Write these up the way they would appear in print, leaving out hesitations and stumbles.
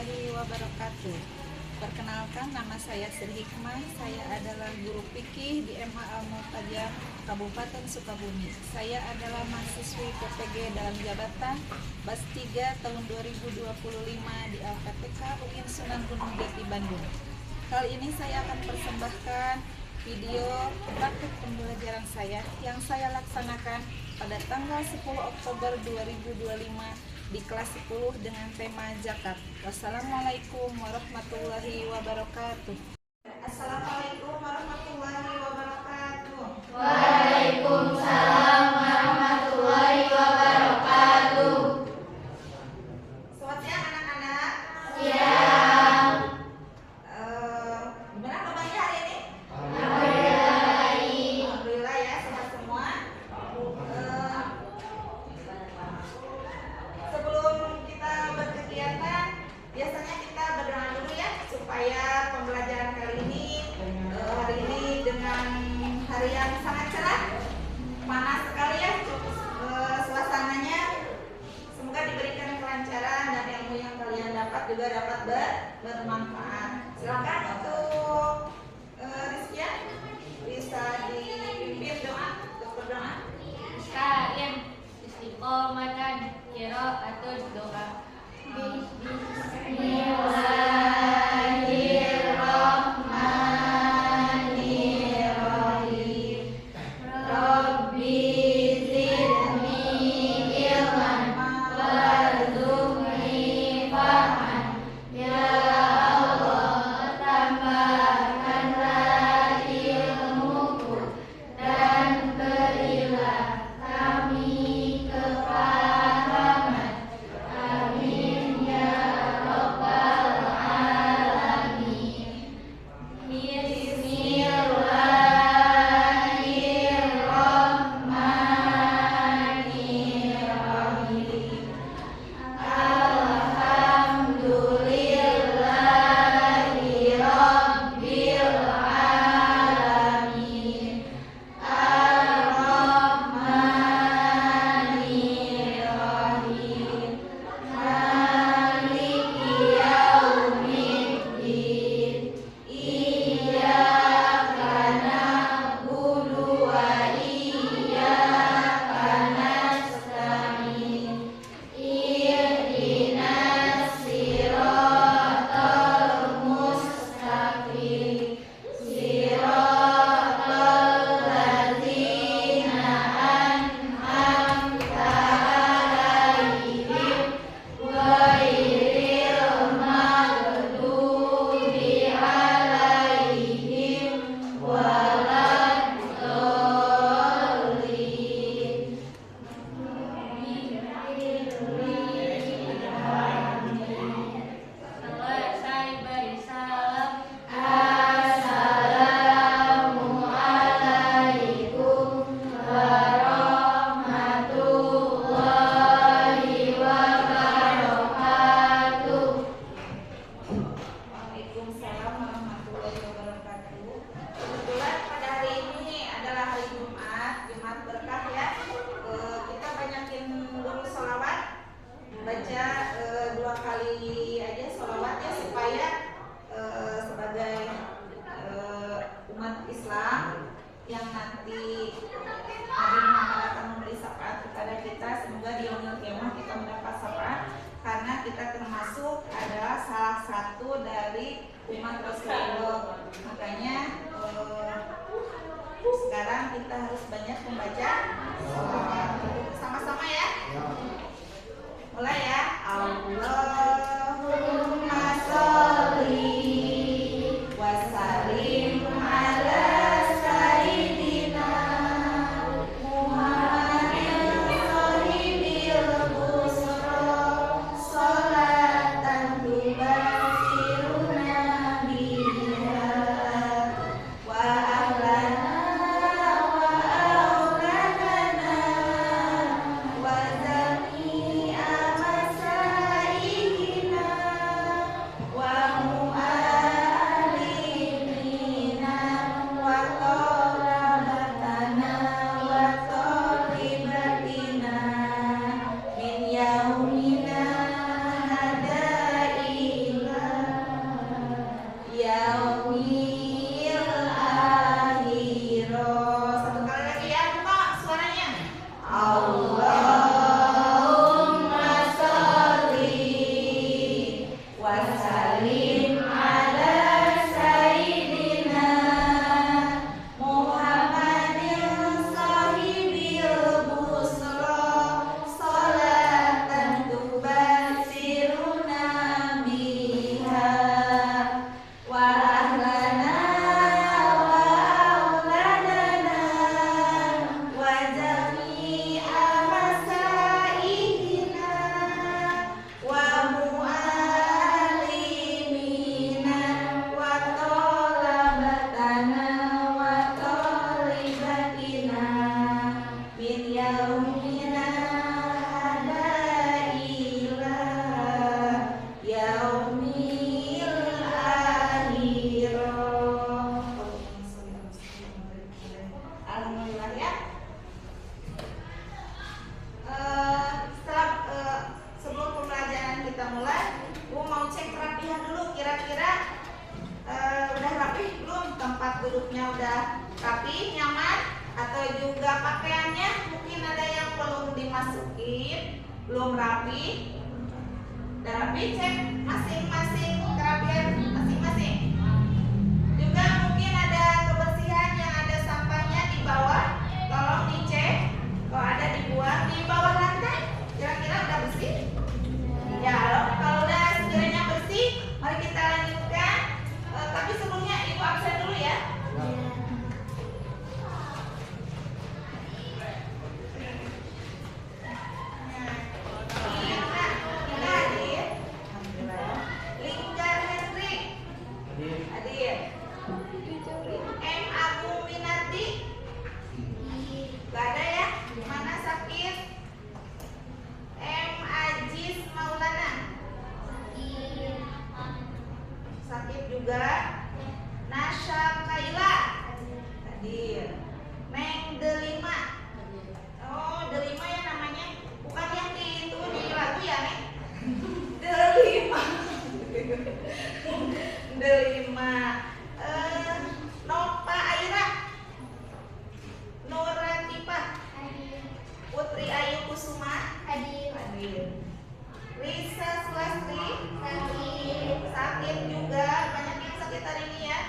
warahmatullahi wabarakatuh. Perkenalkan, nama saya Sri Hikmah. Saya adalah guru fikih di MA Al-Mu'tajam, Kabupaten Sukabumi. Saya adalah mahasiswi PPG dalam jabatan BAS 3 tahun 2025 di LPTK UIN Sunan Gunung Jati, Bandung. Kali ini saya akan persembahkan video praktik pembelajaran saya yang saya laksanakan pada tanggal 10 Oktober 2025 di kelas 10 dengan tema zakat. Wassalamualaikum warahmatullahi wabarakatuh. Assalamualaikum warahmatullahi wabarakatuh. Waalaikumsalam warahmatullahi wabarakatuh. Selamat siang anak-anak. Siang. Gimana kabarnya hari ini? Baik. Alhamdulillah ya, sehat semua. Sebelum kita berkegiatan, biasanya kita berdoa dulu ya supaya pembelajaran kali ini dengan hari yang sangat cerah, panas sekali ya suasananya. Semoga diberikan kelancaran dan ilmu yang kalian dapat juga dapat bermanfaat. Silakan untuk Rizkia bisa dipimpin doa untuk berdoa. Kaim istiqomatan qiraatul doa. Bismillahirrahmanirrahim. Rabbi zidni ilman warzuqni fahman. Ya Allah, tambahkanlah ilmuku dan berilah kami kepahaman. Amin ya Rapi, nyaman, atau juga pakaiannya mungkin ada yang belum dimasukin, belum rapi. Udah rapi, cek masing-masing kerapian masing-masing. Juga mungkin ada kebersihan yang ada sampahnya di bawah, tolong dicek. Kalau ada dibuang di bawah lantai, kira-kira udah bersih? Ya, kalau udah sekiranya bersih, mari kita lanjutkan. Tapi sebelumnya ibu absen dulu ya. Linggar Hendrik hadir. M. Agung Minardi gak ada ya? Mana sakit? M. Aziz Maulana sakit juga. Nasha Kaila hadir. Neng Delima. Oh, Delima ya namanya, bukan yang di itu di lagu ya, Neng? Delima. Delima. Nova Aira. Nora Tipa. Putri Ayu Kusuma hadir. Risa Sulastri sakit juga, banyak yang sakit hari ini ya.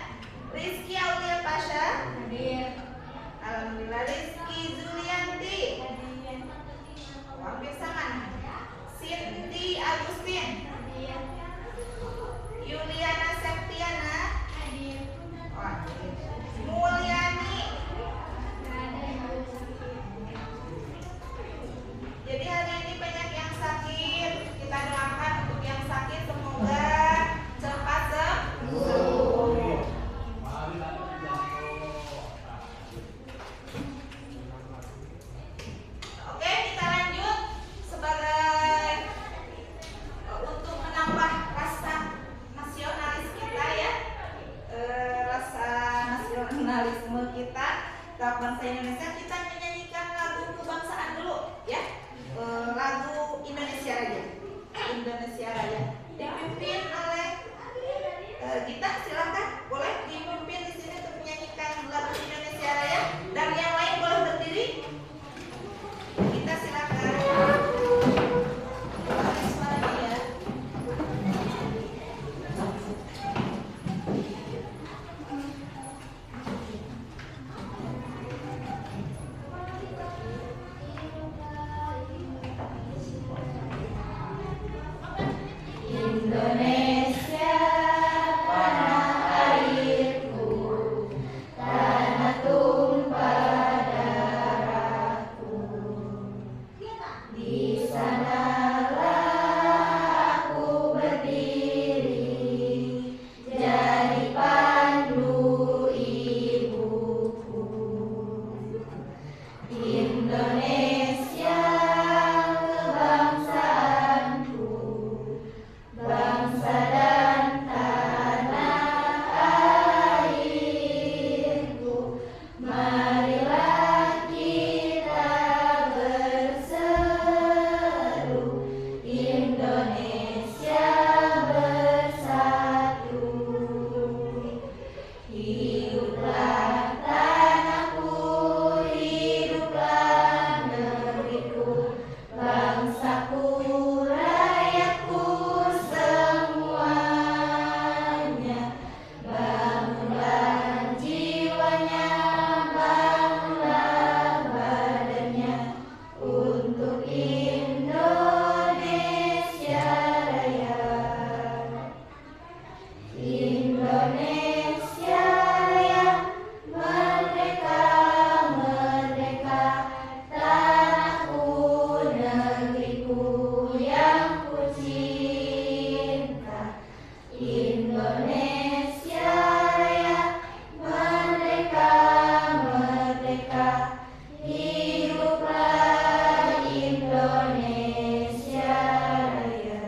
Rizky Aulia Pasha hadir. Alhamdulillah. Rizky Zulianti hampir sama. Cindy Agustin Yuliana Septiana Mulyani. Jadi hari ini banyak yang sakit. Kita doakan untuk yang sakit semoga cepat sembuh. Oke, kita lanjut sebagai untuk menambah rasa nasionalis kita ya. Rasa nasionalisme kita ke bangsa Indonesia, kita menyanyikan lagu kebangsaan dulu ya. Lagu Indonesia Raya. Indonesia Raya dipimpin oleh kita, silakan boleh dipimpin di sini untuk menyanyikan lagu Indonesia Raya, dan yang lain boleh berdiri. Kita silakan. Pakai suaranya ya. Indonesia, tanah airku, tanah tumpah darahku. Di sanalah aku berdiri, jadi pandu ibuku. Indonesia, kebangsaanku, bangsa dan tanah airku. Marilah kita berseru, Indonesia bersatu. Hiduplah tanahku, hiduplah negeriku, bangsaku, rakyatku semuanya. Bangunlah jiwanya, bangunlah badannya untuk Indonesia Raya. Indonesia Raya, merdeka, merdeka, tanahku, negeriku yang ku cinta. Indonesia Raya, merdeka, merdeka, hiduplah Indonesia Raya.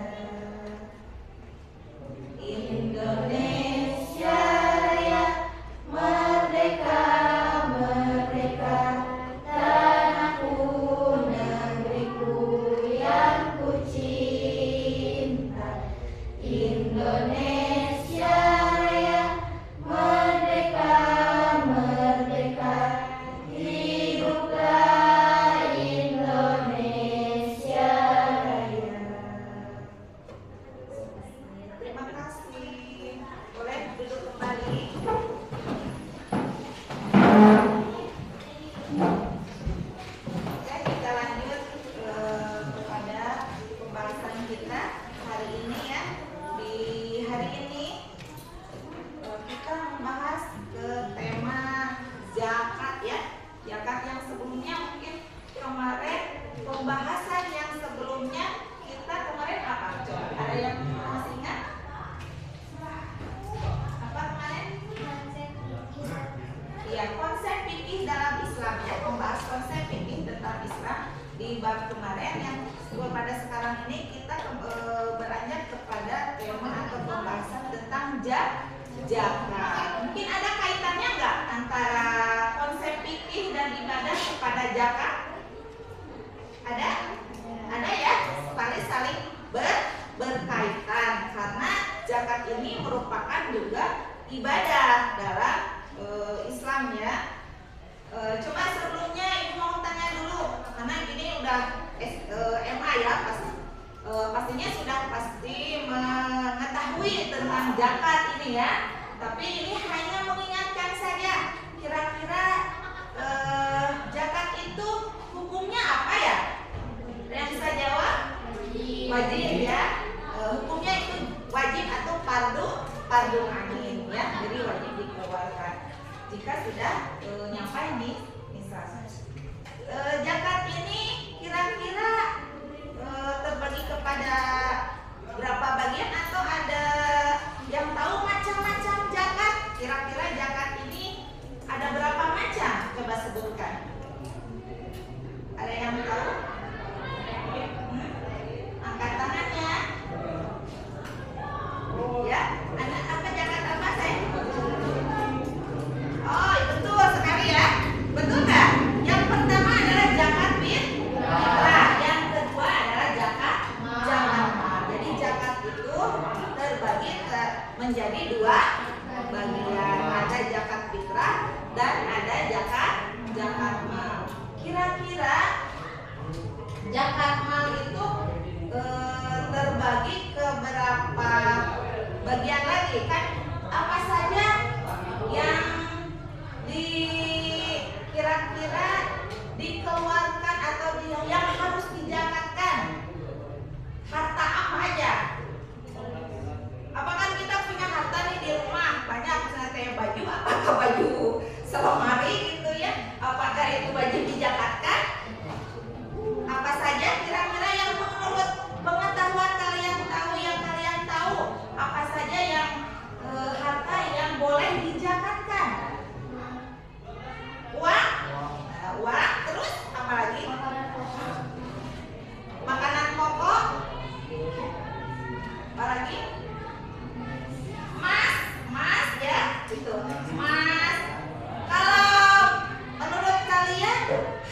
Indonesia Raya, merdeka, merdeka, tanahku, negeriku yang ku cinta. Indonesia Raya, merdeka, merdeka, saya hari ini ya. Di hari ini kita membahas ke tema zakat ya. Zakat yang sebelumnya mungkin kemarin pembahasan yang sebelumnya kita kemarin apa? Coba ada yang masih ingat? Apa kemarin? Iya, konsep fikih dalam Islam ya, membahas konsep fikih tentang Islam di bab kemarin. Yang pada sekarang ini kita beranjak kepada tema atau pembahasan tentang zakat. Mungkin ada kaitannya nggak antara konsep fikih dan ibadah kepada zakat? Ada? Ada ya, saling berkaitan karena zakat ini merupakan juga ibadah dalam Islam ya. Coba sebelumnya ibu mau tanya dulu karena gini udah MA ya, pastinya sudah pasti mengetahui tentang zakat ini ya. Tapi ini hanya mengingatkan saja, kira-kira zakat itu hukumnya apa ya? Yang bisa jawab? Wajib ya. Hukumnya itu wajib atau fardu ain ya. Jadi wajib dikeluarkan jika sudah nyampe nih misalnya. Zakat ini kira-kira terbagi kepada berapa bagian atau ada yang tahu macam-macam zakat? Kira-kira zakat ini ada berapa macam? Coba sebutkan. Ada yang tahu? Angkat tangannya. Ya, apa zakat apa saya? Oh, betul sekali ya. Betul nggak? Yang pertama adalah zakat fitrah. Yang kedua adalah zakat mal. Jadi zakat itu terbagi menjadi dua bagian. Ada zakat fitrah dan ada zakat mal. Kira-kira zakat mal itu terbagi ke berapa bagian lagi kan? Apa saja yang kira-kira dikeluarkan atau yang harus dizakatkan? Harta apa aja? Apakah kita punya harta nih di rumah banyak, misalnya kayak baju, apakah baju selemari gitu ya? Apakah itu wajib dizakatkan? Apa saja kira-kira yang menurut pengetahuan kalian tahu, yang kalian tahu apa saja yang harta yang boleh dizakatkan? Uang, uang, terus apa lagi? Makanan pokok, apa lagi? Emas ya, itu emas. Kalau menurut kalian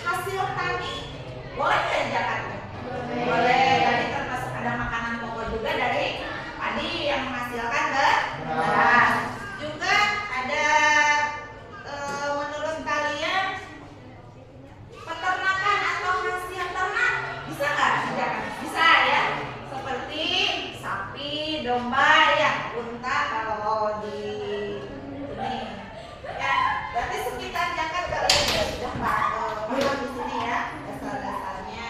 hasil tani boleh nggak zakatnya? Boleh. Tadi termasuk ada makanan pokok juga dari padi yang menghasilkan beras. Juga ada menurut kalian peternakan atau hasil ternak bisa nggak zakat? Bisa ya. Seperti sapi, domba ya, unta kalau di ini ya. Berarti sekitar zakat kalian sudah paham di sini ya dasar-dasarnya.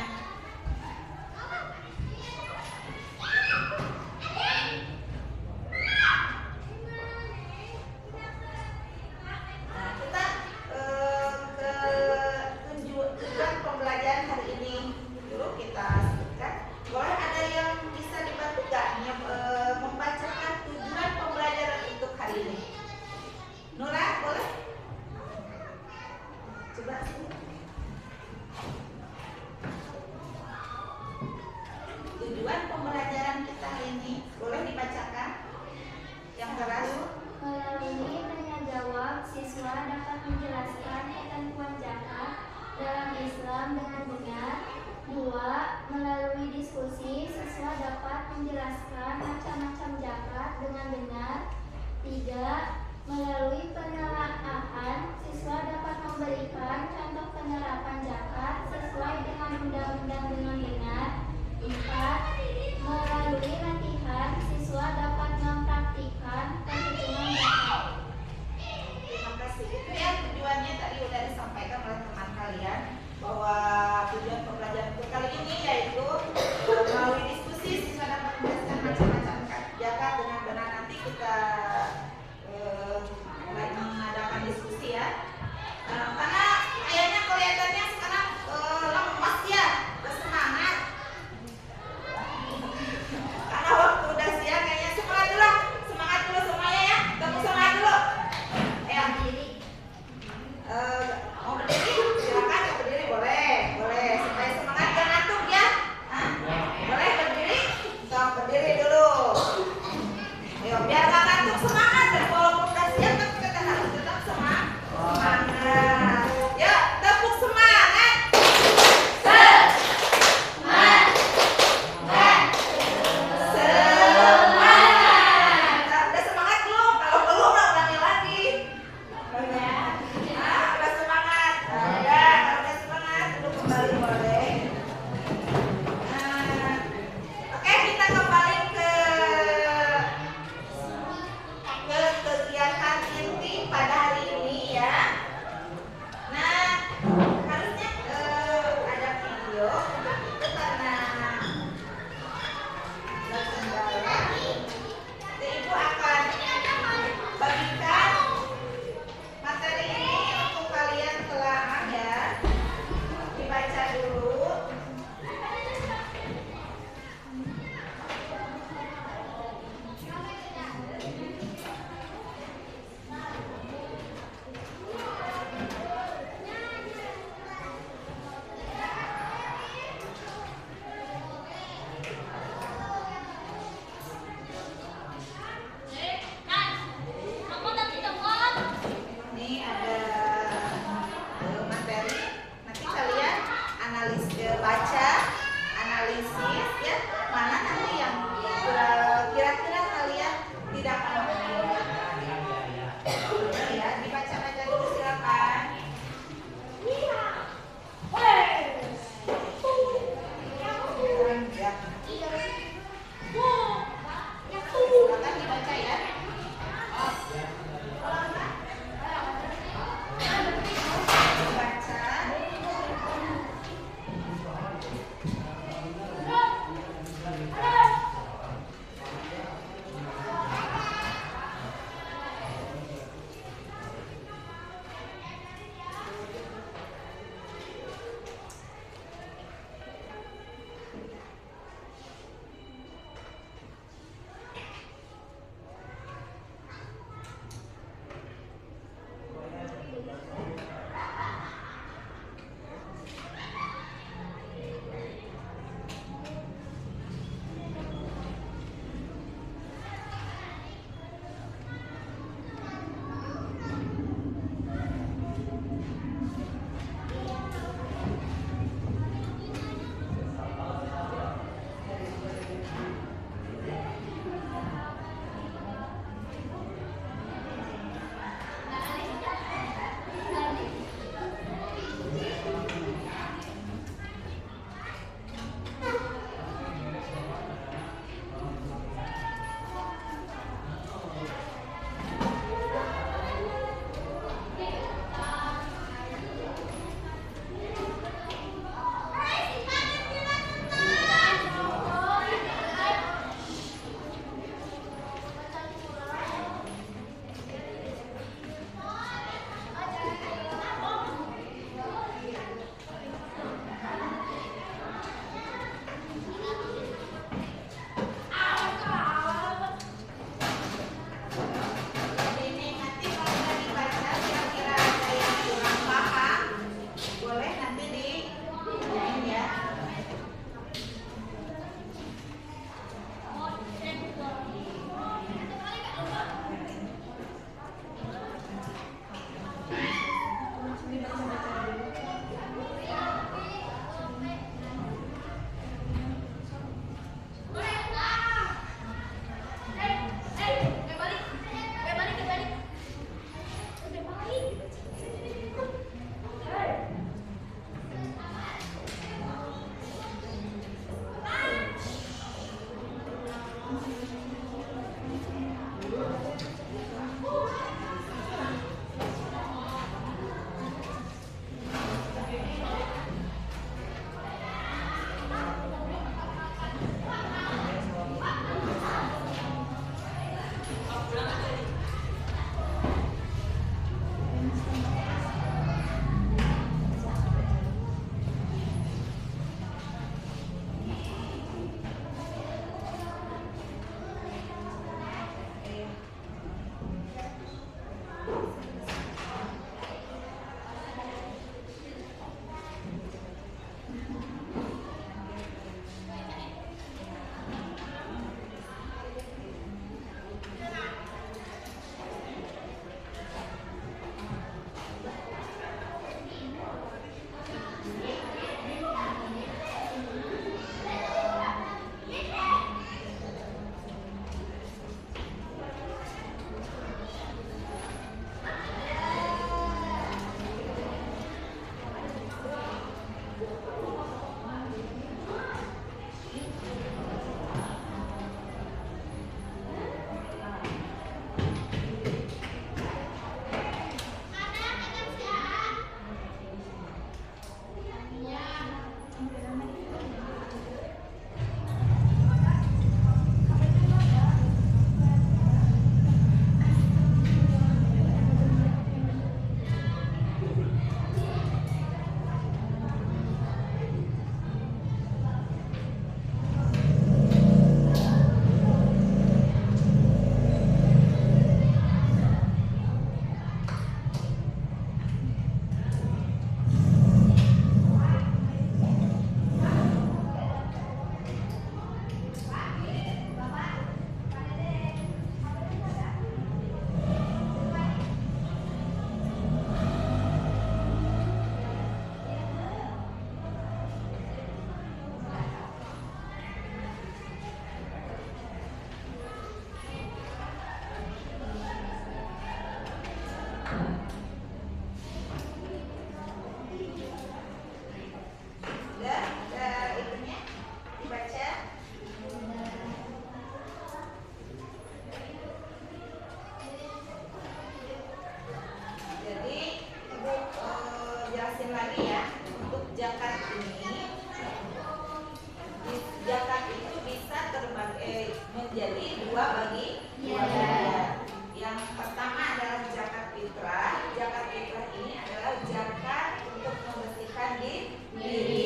dua bagian. Yang pertama adalah zakat fitrah. Zakat fitrah ini adalah zakat untuk membersihkan diri,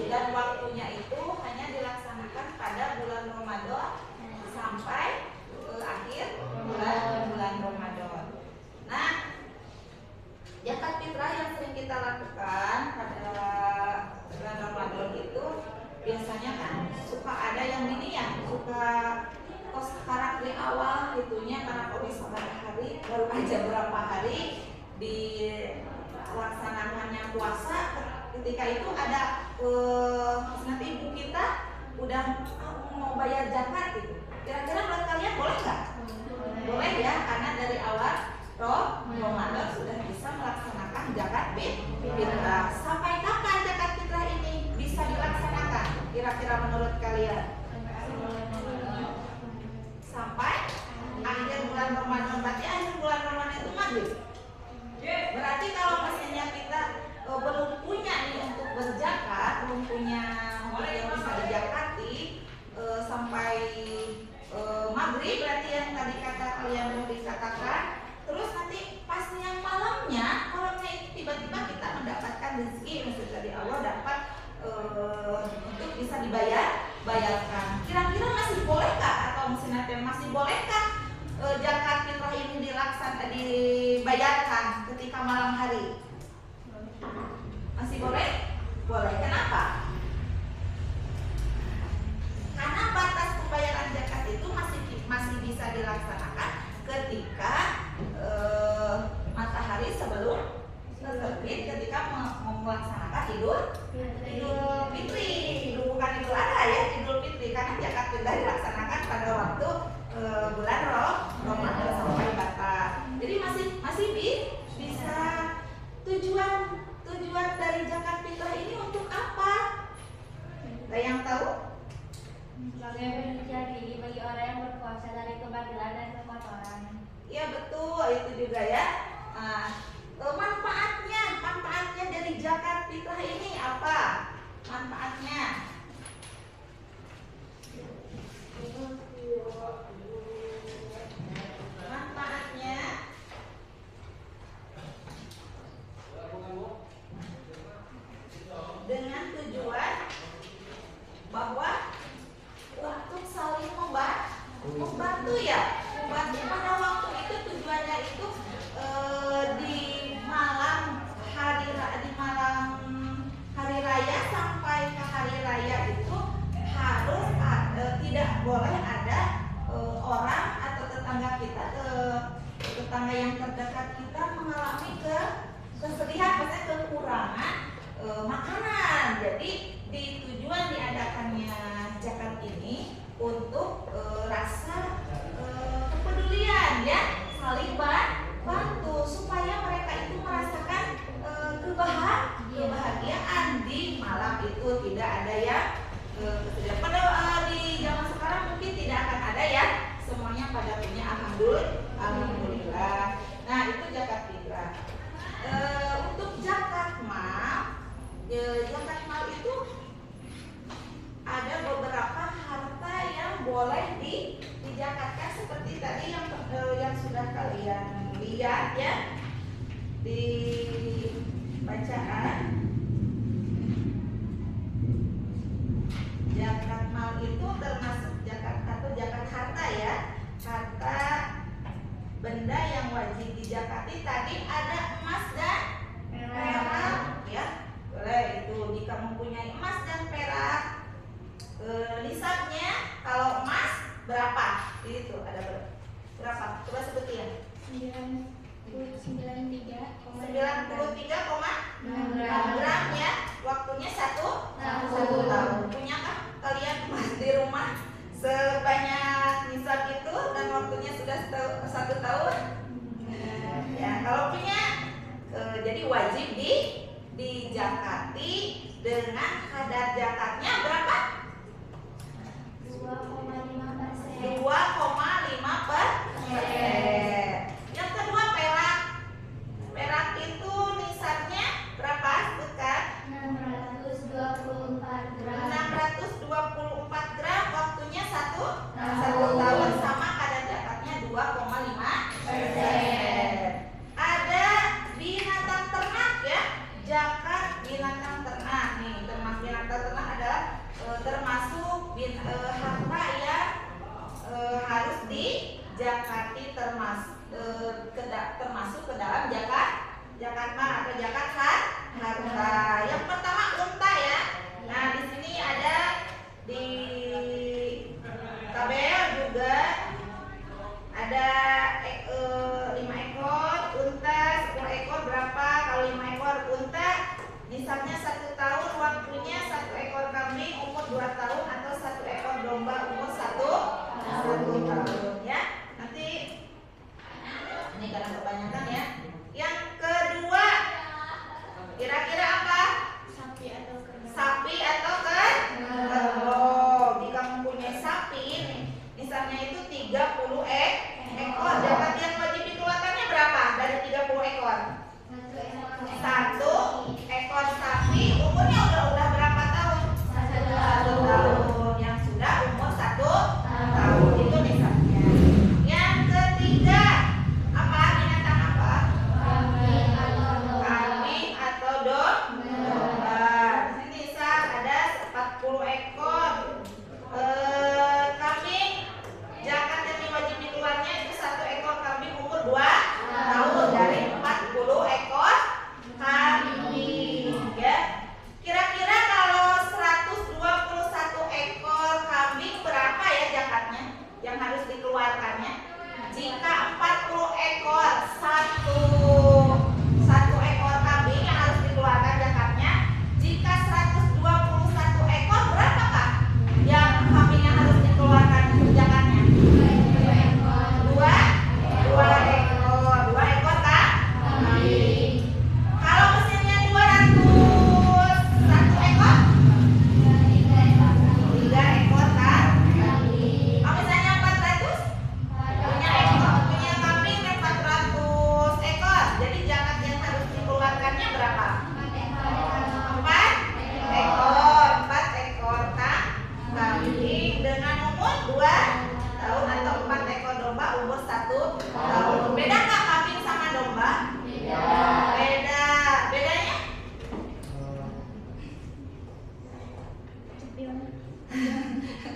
dan waktunya itu hanya dilaksanakan pada bulan Ramadan sampai akhir bulan Ramadan. Nah, zakat fitrah yang sering kita lakukan pada bulan Ramadan itu biasanya kan suka ada yang ini ya, suka sekarang di awal gitunya, karena kok bisa hari baru aja berapa hari dilaksanakannya puasa. Ketika itu ada nanti ibu kita udah mau bayar zakat gitu. Kira-kira buat kalian boleh nggak? Boleh ya, karena dari awal Ramadan sudah bisa melaksanakan zakat fitrah. Sampai kapan zakat fitrah ini bisa dilaksanakan? Kira-kira menurut kalian? Sampai akhir bulan Ramadan. Berarti akhir bulan Ramadan itu maghrib. Berarti kalau misalnya kita belum punya nih untuk berzakat, belum punya untuk yang bisa dijakati sampai maghrib, berarti yang tadi kata kalian mau dikatakan. Terus nanti pas yang malamnya itu tiba-tiba kita mendapatkan rezeki, maksudnya dari Allah dapat untuk bisa bayarkan. Kira-kira masih bolehkah, atau misalnya masih bolehkah zakat fitrah ini dibayarkan ketika malam hari? Masih boleh? Boleh. Kenapa? Karena batas pembayaran zakat itu masih bisa dilaksanakan ketika matahari sebelum terbit, ketika melaksanakan Idul Fitri, bukan Idul Adha ya, Idul Fitri, karena zakat fitrah dilaksanakan pada waktu bulan Ramadan sampai batas. Jadi masih bisa. Tujuan dari zakat fitrah ini untuk apa? Ada yang tahu? Jadi bagi orang yang berpuasa dari kebatilan dan kekotoran. Iya betul, itu juga ya. Nah, manfaatnya dari zakat fitrah ini apa? Manfaatnya? Dengan tujuan bahwa untuk saling membantu ya, membantu pada waktu itu. Tujuannya itu di malam hari raya sampai ke hari raya itu harus tidak boleh ada orang atau tetangga kita, tetangga yang terdekat kita mengalami kesedihan, maksudnya kekurangan makanan. Jadi tujuan diadakannya zakat ini untuk rasa kepedulian ya, saling bantu supaya mereka itu merasakan kebahagiaan di malam itu. Tidak ada ya kesedihan. Pada di zaman sekarang mungkin tidak akan ada ya, semuanya pada punya alhamdulillah. Nah, itu zakat fitrah. Untuk zakat mal itu ada beberapa harta yang boleh dijakatkan, seperti tadi yang sudah kalian lihat ya di bacaan. Zakat mal itu termasuk zakat atau zakat harta ya, harta benda yang wajib dijakati. Tadi ada emas dan perak ya, boleh itu jika mempunyai emas dan perak. Nisabnya kalau emas berapa? Itu ada berapa? Coba sebutin. 93,6 gram ya. Waktunya 1 tahun. Punyakah kalian emas di rumah sebanyak nisab itu dan waktunya sudah 1 tahun? Ya, kalau punya jadi wajib dijakati dengan kadar zakatnya berapa? 2,5%. Yang kedua perak. Perak itu nisabnya berapa? Dekat 624 gram. 624 gram, waktunya 1 tahun, sama zakati termasuk ke dalam zakat mal atau zakat harta. Yang pertama unta ya. Nah, di sini ada di tabel juga ada 5 ekor unta, 10 ekor berapa? Kalau 5 ekor unta nisabnya 1 tahun, waktunya 1 ekor kambing umur 2 tahun atau 1 ekor domba umur 1 tahun ya. Nanti ini karena kebanyakan ya. Yang kedua kira-kira apa? Sapi atau kerbau. Jika mempunyai sapi, misalnya itu 30 ekor, zakat yang wajib dikeluarkannya berapa dari 30 ekor? 1 ekor sapi umurnya udah berapa tahun? 1 tahun. Yang sudah umur 1 tahun itu nisabnya. Yang ketiga apa? Binatang apa? Kambing atau domba. Di sini nisab ada 40 ekor. Kambing, zakat yang wajib dikeluarnya itu 1 ekor kambing umur 2 tahun dari 40 ekor kambing ya. Kira-kira kalau 121 ekor kambing berapa ya zakatnya yang harus dikeluarkannya? Jika 40 ekor satu ekor kambing yang harus dikeluarkan zakatnya. Jika 121 ekor berapakah yang kambing yang harus dikeluarkan zakatnya? 2 ekor kan? Kambing. Kalau mesinnya 201 ekor? 3 ekor kan? Kalau misalnya 400? Punya kambing 400 ekor. Jadi zakat yang harus dikeluarkannya berapa? 4 ekor. 4 ekor kambing dengan umur 2 tahun atau 4 ekor domba umur 1 tahun. Beda nggak kambing sama domba? Beda. Bedanya?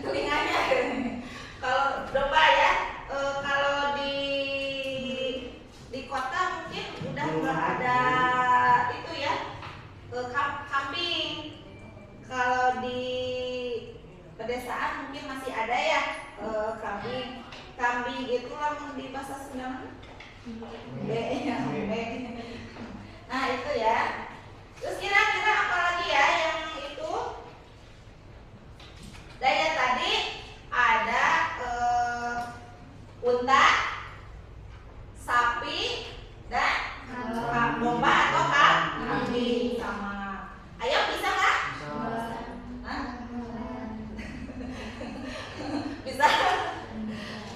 Telinganya. Kalau domba ya, kalau di kota mungkin udah nggak ada itu ya, kambing. Kalau di pedesaan mungkin masih ada ya kambing. Kambing itu lamun di bahasa Sunda B ya, B. Nah itu ya. Terus kira-kira apa lagi ya yang itu? Daya tadi ada unta, sapi, dan domba atau kambing sama. Ayam bisa nggak? Hah? Bisa?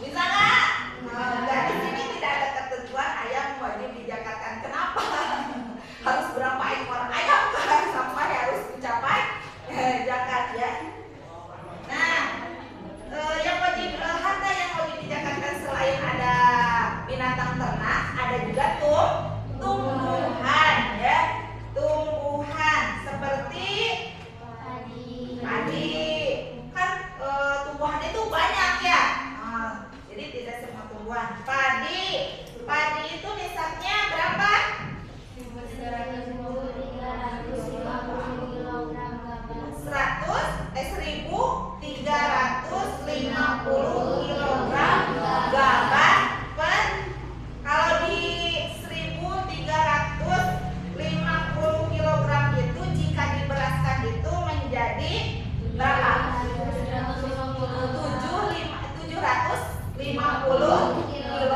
Bisa nggak? Enggak, di sini tidak ada ketentuan ayam wajib dizakatkan. Kenapa? Harus berapa ekor ayam kan sampai harus mencapai zakat ya. Nah, yang wajib harta yang wajib dizakatkan selain ada binatang ternak, ada juga tumbuhan ya. Tumbuhan seperti padi. Kan tumbuhan itu banyak ya. Jadi tidak semua tumbuhan. Padi itu nisabnya berapa? 1.350 kg gabah per. Kalau di 1.350 kg itu jika diberaskan itu menjadi berapa? 750 kg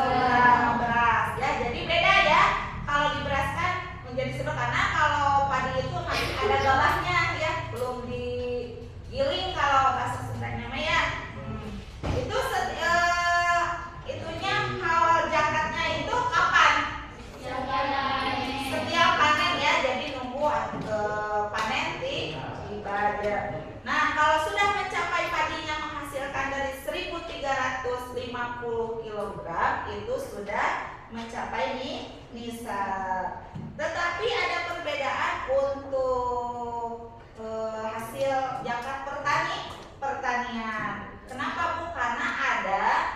beras ya. Jadi beda ya kalau diberaskan menjadi seberapa, karena kalau padi itu masih ada gabahnya ya, belum digiling kalau bahasa Sundanya mah ya. Itu itunya awal zakatnya itu kapan? Setiap panen ya, jadi nunggu panen tiba aja. Nah, kalau sudah mencapai padinya menghasilkan dari 1.350 kg itu sudah mencapai nisab. Tetapi ada perbedaan untuk hasil zakat pertanian. Kenapa Bu? Karena ada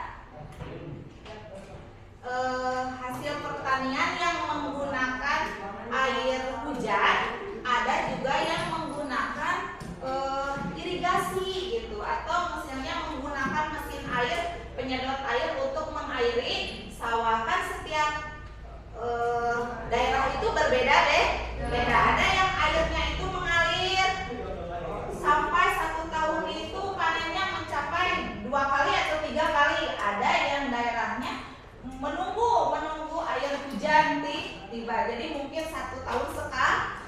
tiba. Jadi mungkin 1 tahun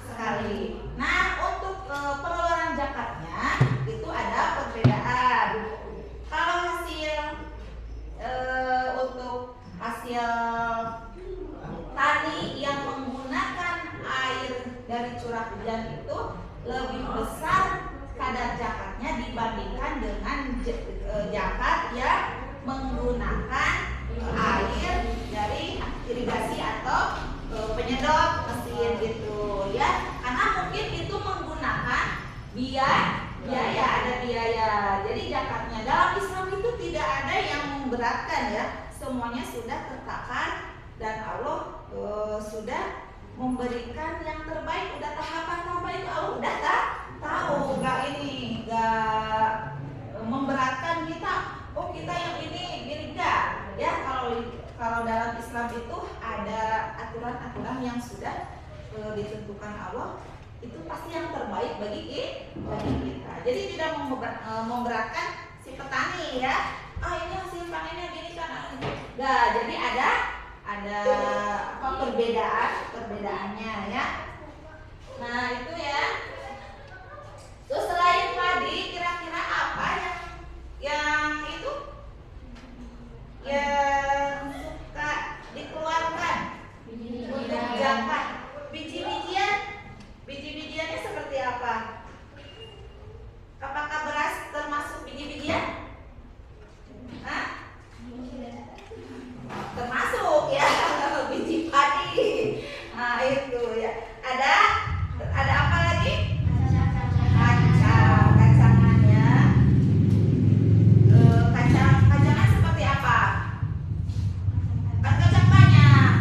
sekali. Nah, untuk pengeluaran zakatnya itu ada perbedaan. Kalau untuk hasil tani yang menggunakan air dari curah hujan itu lebih besar kadar zakatnya dibandingkan dengan zakat yang menggunakan air dari irigasi atau penyedot mesin gitu ya, karena mungkin itu menggunakan biaya, ada biaya. Jadi zakatnya dalam Islam itu tidak ada yang memberatkan ya, semuanya sudah tertata dan Allah sudah memberikan yang terbaik. Udah tahapan apa itu Allah udah tahu, nggak memberatkan kita. Oh kita yang ini enggak ya. Kalau dalam Islam itu ada aturan-aturan yang sudah ditentukan Allah, itu pasti yang terbaik bagi kita. Jadi tidak memberatkan si petani ya. Ini hasil panennya gini kan. Nah, jadi ada perbedaannya ya. Nah itu ya. Terus selain padi, kira-kira apa yang itu yang suka dikeluarkan untuk zakat? Biji-bijiannya seperti apa? Apakah beras termasuk biji-bijian? Termasuk ya, biji padi. Nah itu ya. Ada apa lagi? Kacangan ya. Kacangan seperti apa? Kan kacang banyak.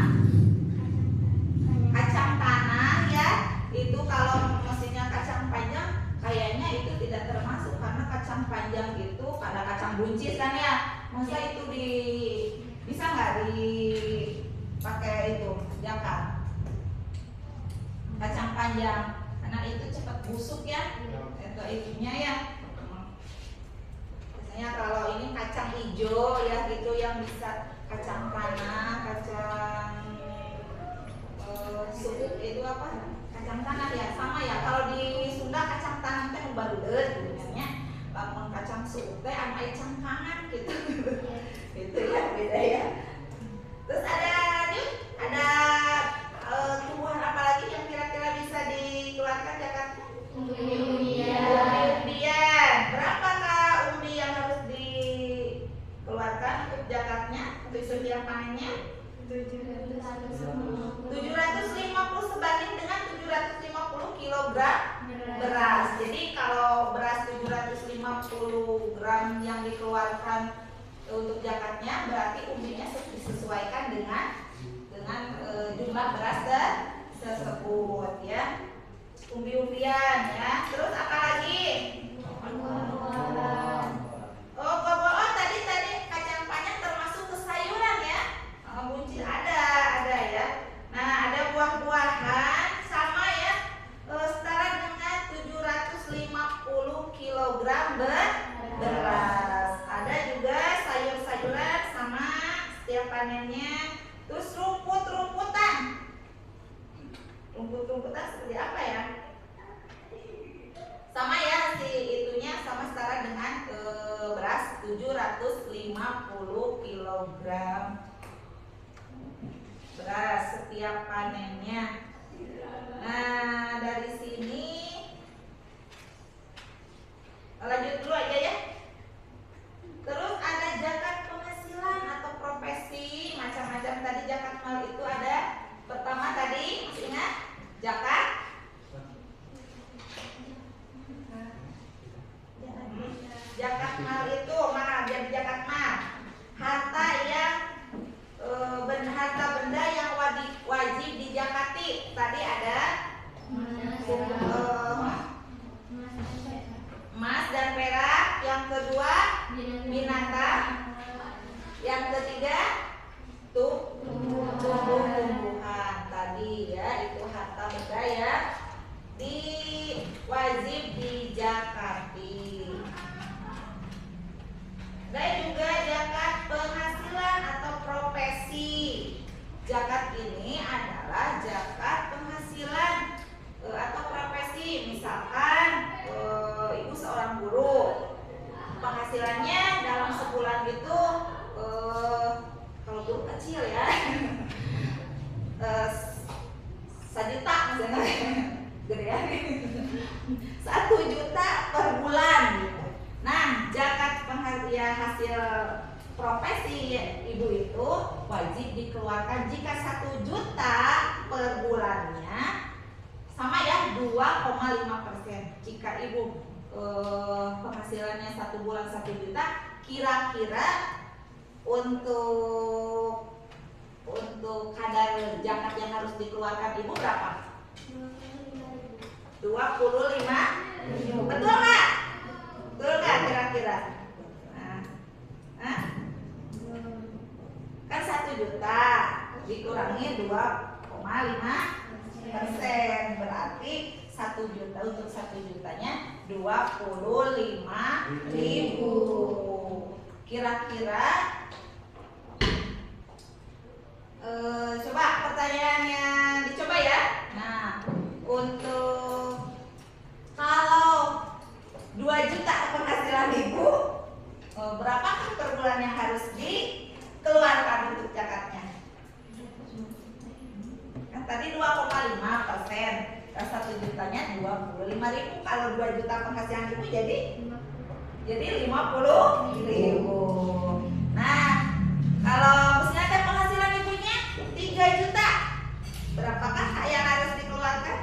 Kacang tanah ya. Itu kalau mesinnya kacang panjang, kayaknya itu tidak termasuk karena kacang panjang itu ada kacang buncis kan ya. Masa itu bisa nggak dipakai itu zakat? Kacang panjang karena itu cepat busuk ya, itu itunya ya. Biasanya kalau ini kacang hijau ya gitu yang bisa kacang tanah, kacang suku itu apa? Kacang tanah ya, sama ya. Kalau di Sunda kacang tanah teh barudeut gitu nya. Lamun kacang suku teh anu cangkangan gitu. Itu ya beda ya. Terus ada tumbuhan apa lagi yang kira-kira bisa dikeluarkan zakatnya? Umbi-umbian. Berapakah umbi yang harus dikeluarkan untuk zakatnya untuk setiap panennya? 750 sebanding dengan 750 kg beras. Jadi kalau beras 750 gram yang dikeluarkan untuk zakatnya, berarti umbinya disesuaikan dengan jumlah beras tersebut ya. Umbi-umbian ya. Terus apa lagi? Oh tadi kacang panjang termasuk ke sayuran ya. Buncis ada ya. Nah ada buah-buahan sama ya, setara dengan 750 kg beras. Ada juga sayur-sayuran sama setiap panennya. Terus rumput-rumputan seperti apa ya? Sama ya, si itunya sama setara dengan beras 750 kg beras setiap panennya. Nah dari sini lanjut dulu aja ya. Terus ada zakat penghasilan atau profesi, macam-macam. Tadi zakat mal itu ada. Pertama tadi masih ingat zakat mal itu zakat mal harta yang harta benda yang wajib dizakati. Tadi ada emas dan perak. Yang kedua binatang 1 juta per bulan gitu. Nah, zakat penghasilan hasil profesi ibu itu wajib dikeluarkan jika 1 juta per bulannya sama ya 2,5%. Jika ibu penghasilannya 1 bulan 1 juta, kira-kira untuk kadar zakat yang harus dikeluarkan ibu berapa? 25.000. Betul nggak? Betul nggak kira-kira? Nah, kan 1 juta dikurangi 2,5%, berarti 1 juta untuk 1 jutanya 25.000. Kira-kira coba pertanyaannya dicoba ya. Nah, untuk kalau 2 juta penghasilan ibu, berapakah per bulan yang harus dikeluarkan untuk zakatnya? Kan tadi 2,5%, 1 jutanya 25.000. Kalau 2 juta penghasilan ibu jadi 50.000. Nah, kalau misalnya ada penghasilan ibunya 3 juta, berapakah yang harus dikeluarkan?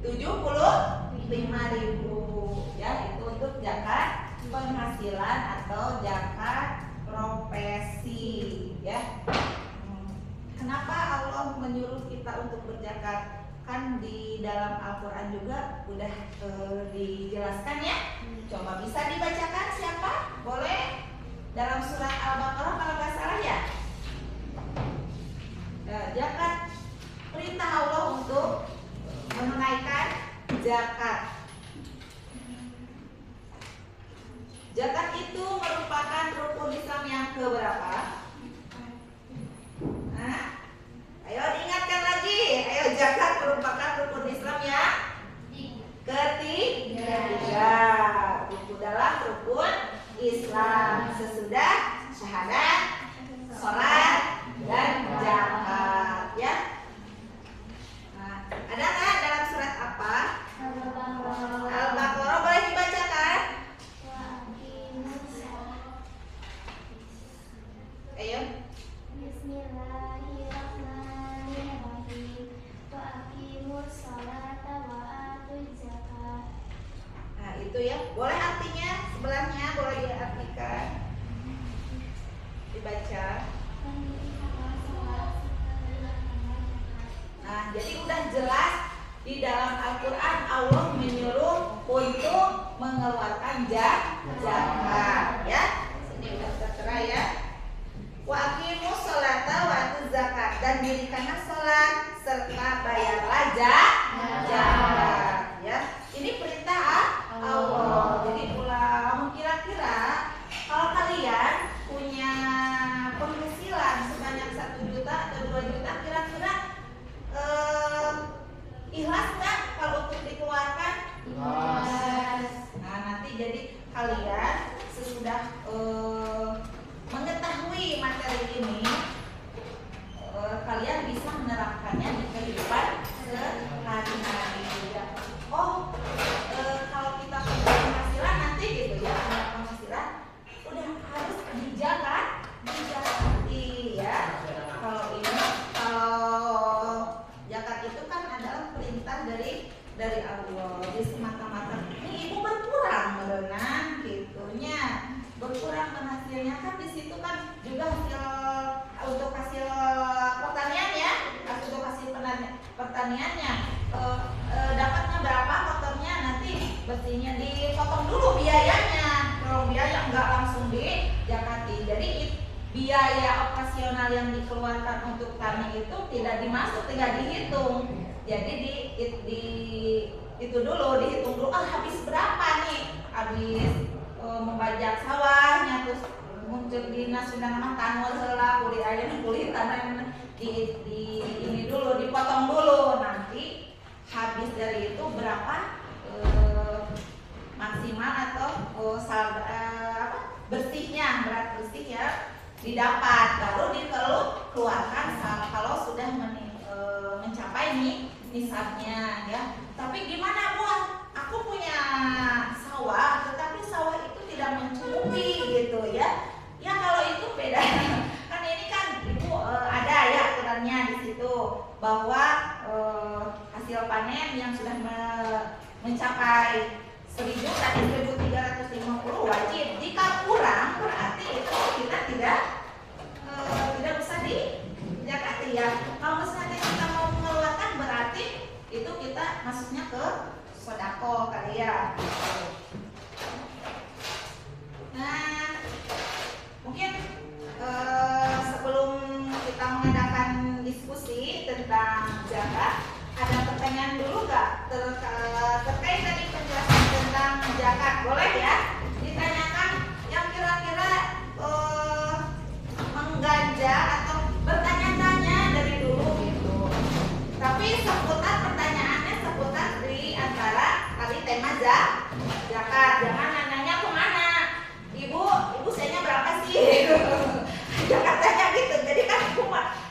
75.000 ya, itu untuk zakat penghasilan atau zakat profesi ya. Kenapa Allah menyuruh kita untuk berzakat? Kan di dalam Al-Quran juga udah dijelaskan ya. Coba bisa dibacakan siapa? Boleh? Dalam surat Al-Baqarah kalau nggak salah ya. Zakat, perintah Allah untuk menunaikan zakat. Zakat itu merupakan rukun Islam yang keberapa? Ayo diingatkan lagi. Ayo, zakat merupakan rukun Islam yang ketiga. Itu dalam rukun Islam sesudah syahadat, sholat, dan zakat ya. Nah, ada nggak dalam surat apa? Al-Baqarah, boleh dibacakan? Ayo. Bismillahirrahmanirrahim. Wa aqimus sholata wa atuz zakat. Nah, itu ya. Boleh artinya sebelahnya boleh diartikan. Dibaca. Nah, jadi udah jelas di dalam Al-Quran Allah menyuruh untuk mengeluarkan zakat ya. Sini udah tertera ya. Wa aqimus sholata wa atuz zakat, dan dirikanlah sholat serta bayarlah zakat ya. Ini perintah Allah. Jadi ulang, kira-kira kalau kalian punya penghasilan sebanyak 1 juta atau 2 juta, kira-kira ikhlas nggak kalau untuk dikeluarkan? Ikhlas. Nah, nanti jadi kalian sesudah mengetahui materi ini, kalian bisa menerapkannya di kehidupan sehari-hari juga. Oh, kalau kita punya penghasilan nanti gitu ya, punya penghasilan udah harus dijagati ya. Kalau zakat itu kan adalah perintah dari Allah. Jadi semata-mata ini ibu berkurang berenang gitunya, berkurang penghasilannya kan di situ kan juga untuk hasil pertanian ya, untuk hasil pertaniannya dapatnya berapa kotornya, nanti mestinya dipotong dulu biayanya. Kalau biaya nggak langsung dijakati, jadi biaya operasional yang dikeluarkan untuk tani itu tidak dihitung. Jadi itu dulu dihitung dulu, habis berapa nih, habis membajak sawahnya, terus muncul dinas sudah nama tanur heula kulit ayam kulit tanah di ini dulu dipotong dulu, nanti habis dari itu berapa maksimal atau bersihnya, berat bersih ya didapat, baru dikeluarkan kalau sudah mencapai nih nisabnya ya. Tapi Tapi gimana Bu? Aku punya sawah, tetapi sawah itu tidak mencukupi gitu ya. Ya kalau itu beda. Kan ini kan Ibu ada ya aturannya di situ bahwa hasil panen yang sudah mencapai 1.000 tadi 1.350 wajib. Jika kurang berarti itu kita tidak usah dijakati ya. Kalau misalnya kita mau mengeluarkan berarti itu kita masuknya ke sodako kali ya. Nah, mungkin sebelum kita mengadakan diskusi tentang zakat, ada pertanyaan dulu nggak terkait tadi penjelasan tentang zakat? Boleh ya ditanyakan yang kira-kira mengganjal atau bertanya-tanya dari dulu gitu. Tapi seputar pertanyaannya seputar di antara tadi tema zakat. Jangan nanya kemana, ibu sayanya berapa sih? Jangan tanya gitu. Jadi kan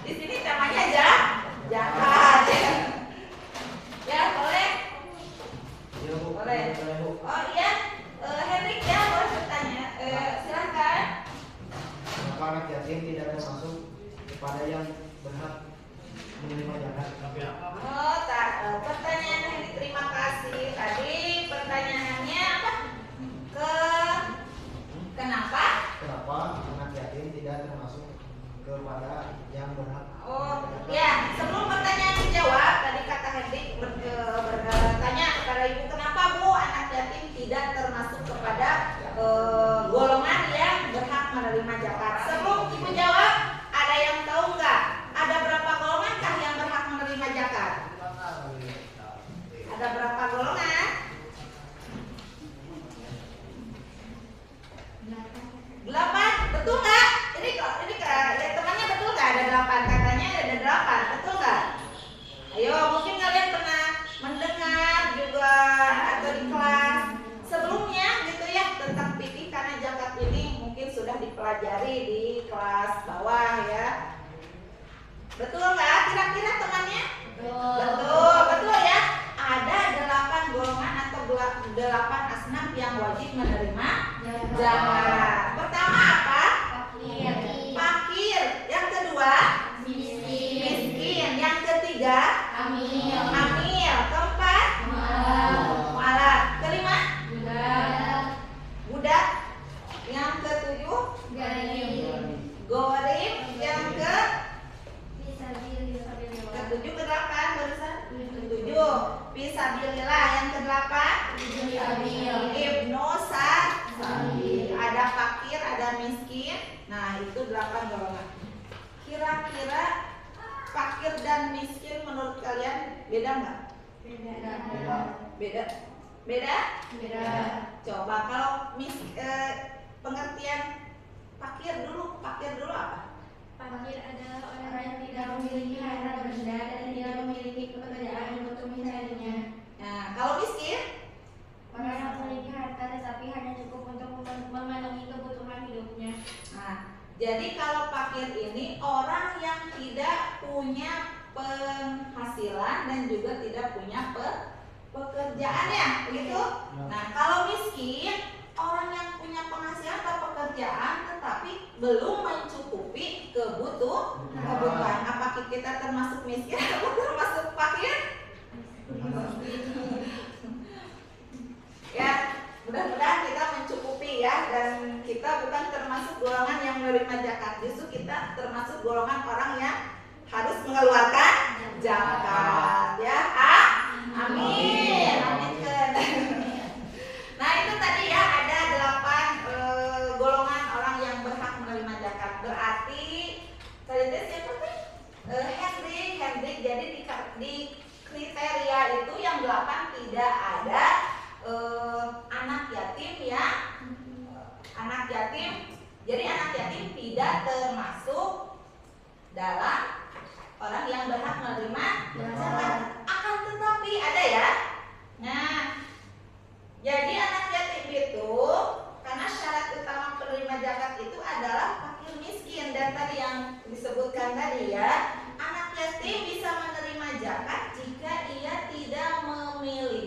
di sini temanya zakat. Ya boleh. Iya, Bu. Boleh. Boleh, Bu. Oh iya, Hendrik ya boleh bertanya. Silakan. Kenapa anak yatim tidak termasuk kepada yang berhak menerima zakat? Oh, pertanyaan Hendrik, terima kasih. Tadi pertanyaannya apa? Kenapa? Kenapa anak yatim tidak termasuk kepada yang berhak? Oh, ya. Sebelum pertanyaan dijawab, tadi kata Hendrik bertanya kepada ibu, kenapa Bu anak yatim tidak termasuk kepada golongan yang berhak menerima zakat? Sebelum ibu jawab, ada yang tahu nggak? Ada berapa golongankah yang berhak menerima zakat? Ada berapa golongan? 8, betul nggak? Ini ya, temannya betul nggak? Ada 8, katanya ada 8, betul nggak? Ayo, mungkin kalian pernah mendengar juga atau di kelas sebelumnya gitu ya tentang fikih, karena zakat ini mungkin sudah dipelajari di kelas bawah ya. Betul nggak? Kira-kira temannya? Betul ya. Ada 8 golongan atau 8 asnaf yang wajib menerima zakat. Pertama apa? Fakir. Yang kedua? Miskin. Yang ketiga? Hamil. Keempat? Mualaf. Kelima? Budak. Yang ketujuh? Gorib. Yang ketujuh ke 8 barusan? 7. Fisabilillah. Yang ke-8? Ibnu Sabil. Ada fakir, ada miskin. Nah, itu 8 golongan. Kira-kira fakir dan miskin menurut kalian beda nggak? Beda? Coba kalau pengertian fakir dulu apa? Fakir adalah orang yang tidak memiliki harta benda dan tidak memiliki pekerjaan untuk mencarinya. Nah, kalau miskin? Orang yang memiliki harta tetapi hanya cukup untuk memenuhi kebutuhan hidupnya. Nah, jadi kalau fakir ini orang yang tidak punya penghasilan dan juga tidak punya pekerjaan ya, begitu? Nah, kalau miskin orang yang punya penghasilan atau pekerjaan tetapi belum mencukupi kebutuhan. Apakah kita termasuk miskin atau termasuk fakir? Ya, mudah-mudahan kita mencukupi ya, dan kita bukan termasuk golongan yang menerima zakat. Justru kita termasuk golongan orang yang harus mengeluarkan zakat ya. Amin. Nah, itu tadi ya, ada 8 golongan orang yang berhak menerima zakat. Berarti tadi siapa sih? Hendrik. Jadi di kriteria itu yang 8 tidak ada anak yatim ya. Anak yatim. Jadi anak yatim tidak termasuk dalam orang yang berhak menerima zakat. Akan tetapi ada ya. Nah, jadi anak yatim itu karena syarat utama penerima zakat itu adalah fakir miskin, dan tadi yang disebutkan tadi ya, anak yatim bisa menerima zakat jika ia tidak memiliki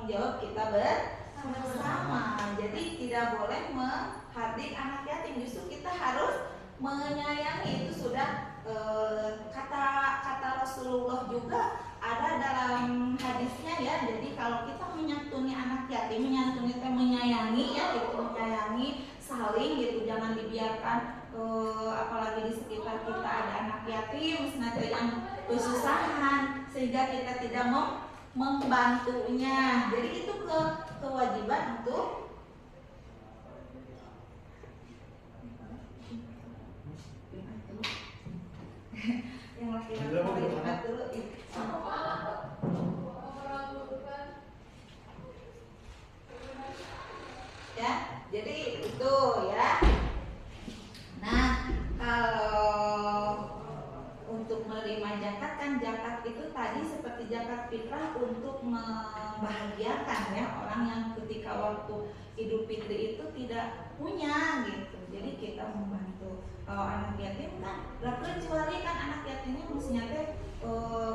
tanggung jawab kita bersama. Jadi tidak boleh menghardik anak yatim, justru kita harus menyayangi. Itu sudah kata Rasulullah juga ada dalam hadisnya ya. Jadi kalau kita menyantuni anak yatim, menyantuni itu menyayangi ya, itu menyayangi, saling gitu, jangan dibiarkan apalagi di sekitar kita ada anak yatim misalnya yang kesusahan sehingga kita tidak membantunya. Jadi itu kewajiban untuk yang laki-laki kewajiban dulu itu. Ya, jadi itu ya. Nah, kalau untuk menerima zakat kan, zakat itu tadi seperti zakat fitrah untuk membahagiakan ya orang yang ketika waktu Idul Fitri itu tidak punya gitu. Jadi kita membantu. Kalau anak yatim kan, kecuali kan anak yatimnya mestinya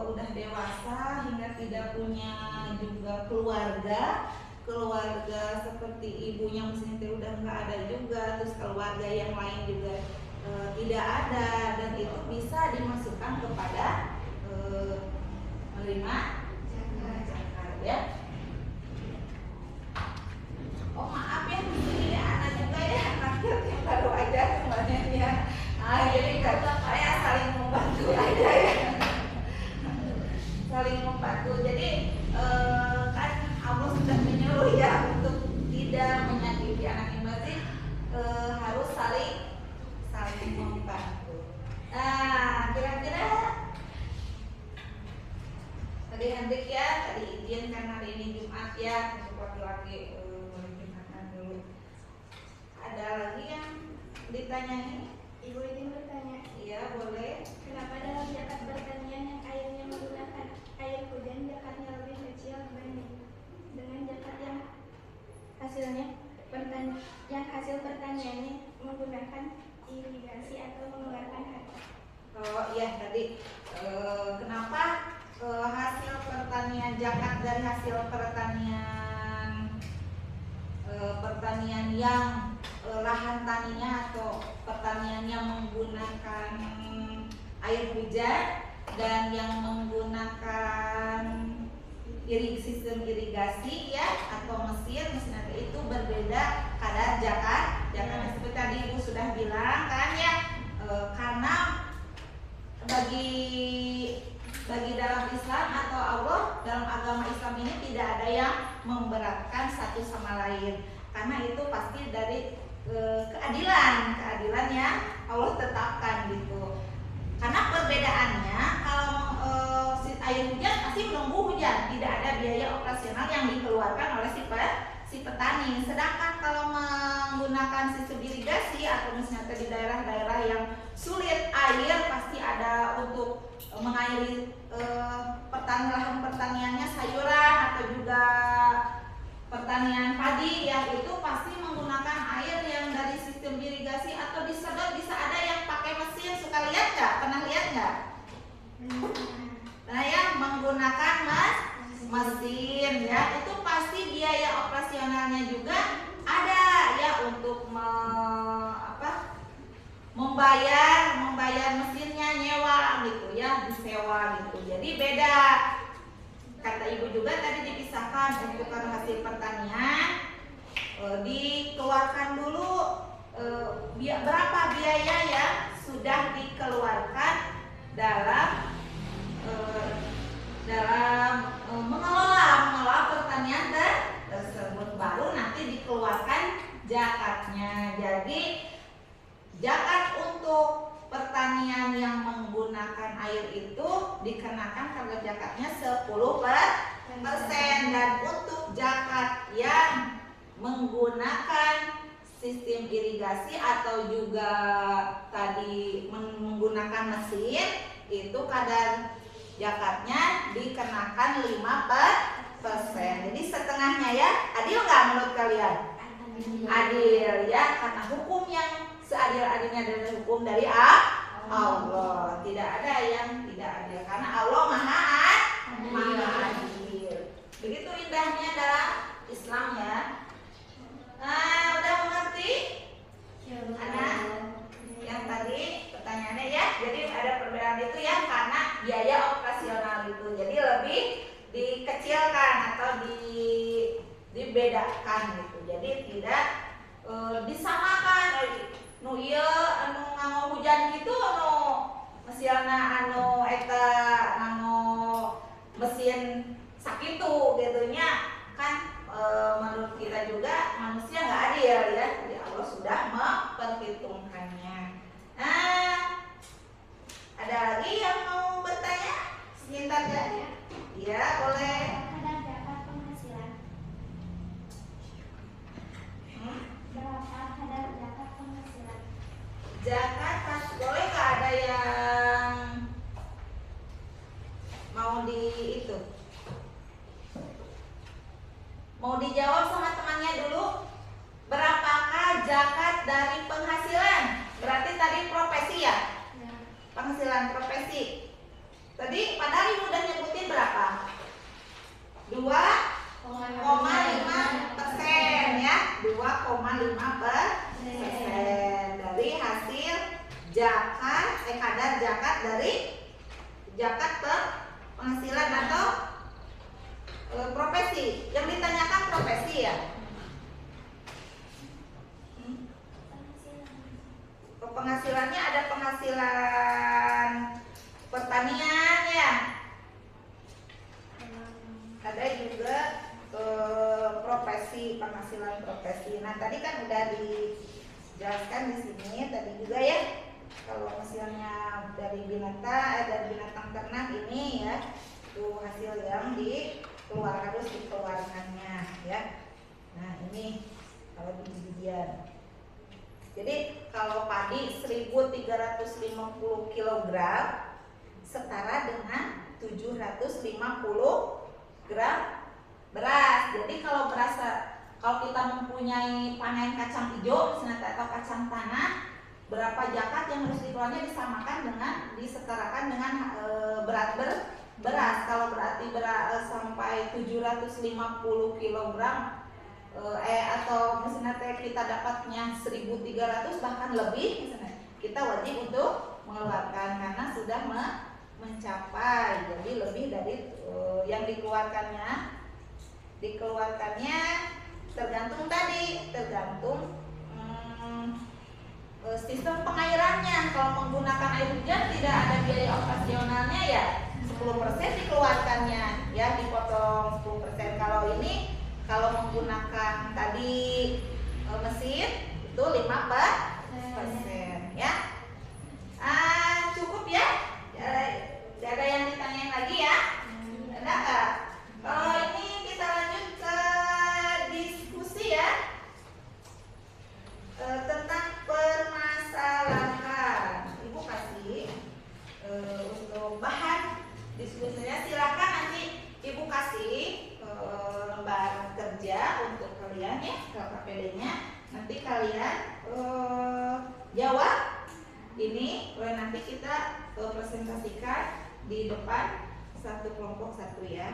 udah dewasa hingga tidak punya juga keluarga seperti ibunya mestinya udah nggak ada juga, terus keluarga yang lain juga tidak ada, dan itu bisa dimasukkan kepada menerima zakat ya. Oh maaf ya, ini anak juga ya, anak yang baru aja semuanya ya. Jadi saya saling membantu aja ya, saling membantu. Jadi kan Allah sudah menyuruh ya untuk tidak menyakiti anak yang masih harus saling membantu. Nah, kira-kira tadi Hendrik ya, tadi izin karena hari ini Jumat ya, untuk laki-laki boleh dimakan dulu. Ada lagi yang ditanyain? Ibu izin bertanya. Iya boleh. Kenapa dalam zakat pertanian yang airnya menggunakan air hujan zakatnya lebih kecil dibanding dengan zakat yang hasil pertaniannya menggunakan irigasi atau mengeluarkan harta? Oh iya tadi kenapa hasil pertanian, zakat dari hasil pertanian yang lahan taninya atau pertanian yang menggunakan air hujan dan yang menggunakan sistem irigasi ya atau mesin itu berbeda kadar zakat. Seperti tadi Ibu sudah bilang kan ya, karena bagi dalam Islam atau Allah, dalam agama Islam ini tidak ada yang memberatkan satu sama lain, karena itu pasti dari keadilan yang Allah tetapkan gitu. Karena perbedaannya kalau air hujan pasti menunggu hujan, tidak ada biaya operasional yang dikeluarkan oleh si petani. Sedangkan kalau menggunakan sistem irigasi atau misalnya di daerah-daerah yang sulit air, pasti ada untuk mengairi lahan pertaniannya sayuran atau juga pertanian padi ya, itu pasti menggunakan air yang dari sistem irigasi atau disedot. Bisa ada yang pakai mesin, suka lihat nggak? Pernah lihat nggak? Nah yang menggunakan mesin ya, itu pasti biaya operasionalnya juga ada ya untuk membayar mesinnya, nyewa gitu ya, disewa gitu. Jadi beda. Kata Ibu juga tadi dipisahkan untuk hasil pertanian dikeluarkan dulu berapa biaya yang sudah dikeluarkan dalam mengelola pertanian tersebut, baru nanti dikeluarkan zakatnya. Jadi zakat untuk pertanian yang menggunakan air itu dikenakan harga zakatnya 10%, dan untuk zakat yang menggunakan sistem irigasi atau juga tadi menggunakan mesin, itu kadar zakatnya dikenakan 5%. Jadi setengahnya ya. Adil nggak menurut kalian? Adil ya, karena hukum yang seadil-adilnya dari hukum dari Allah. Tidak ada yang tidak adil, karena Allah maha adil. Begitu Indah. perbedaan dalam Islam ya. Nah, udah mengerti? Anak yang tadi pertanyaannya ya. Jadi ada perbedaan itu ya karena biaya operasional itu. Jadi lebih dikecilkan atau dibedakan gitu. Jadi tidak disamakan. Nu ieu anu nganggo hujan gitu nu mesinna anu eta nganggo mesin sakitu gitu nya kan. Menurut kita juga manusia nggak adil ya. Jadi Allah sudah memperhitungkannya. Nah, ada lagi yang mau bertanya? Sebentar ya. Iya, boleh. Kadar zakat penghasilan. Berapa kadar zakat penghasilan? Zakat pas boleh nggak ada yang mau itu? Mau dijawab sama temannya dulu. Berapakah zakat dari penghasilan? Berarti tadi profesi ya? Penghasilan profesi. Tadi Pak Dari udah nyebutin berapa? 2,5% ya, 2,5% dari hasil zakat, kadar zakat dari zakat penghasilan atau profesi. Yang ditanyakan profesi ya. Penghasilannya ada penghasilan pertanian ya. Ada juga profesi, penghasilan profesi. Nah, tadi kan udah dijelaskan di sini tadi juga ya. Kalau hasilnya dari binatang ternak ini ya, itu hasil yang harus dikeluarkannya ya. Nah, ini kalau di bijian. Jadi kalau padi 1.350 kg setara dengan 750 gram beras. Jadi kalau kita mempunyai panen kacang hijau atau kacang tanah, berapa zakat yang harus dikeluarkannya disetarakan dengan berat beras. Kalau berarti sampai 750 kg atau misalnya kita dapatnya 1.300 bahkan lebih misalnya, kita wajib untuk mengeluarkan karena sudah mencapai. Jadi lebih dari yang dikeluarkannya tergantung sistem pengairannya. Kalau menggunakan air hujan tidak ada biaya operasionalnya ya 10% dikeluarkannya ya, dipotong 10%. Kalau menggunakan tadi mesin itu 5% ya. Cukup ya? Tidak ada yang ditanyain lagi ya? Ada nggak? Kalau ini kita lanjut ke diskusi ya tentang permasalahan. Ibu kasih untuk bahan diskusinya, silakan nanti Ibu kasih lembar kerja untuk kalian ya, ke KPD-nya. Nanti kalian jawab ini, nanti kita presentasikan di depan satu kelompok satu ya.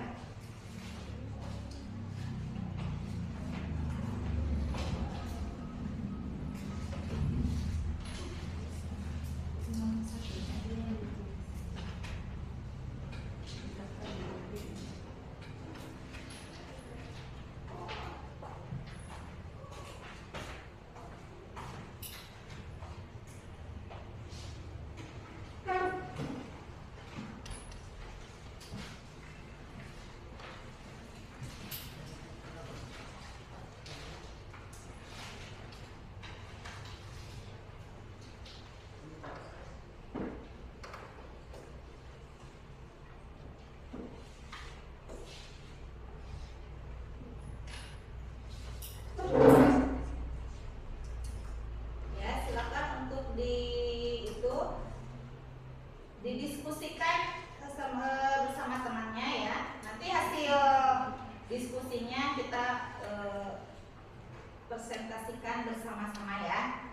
Didiskusikan bersama temannya ya. Nanti hasil diskusinya kita presentasikan bersama-sama ya.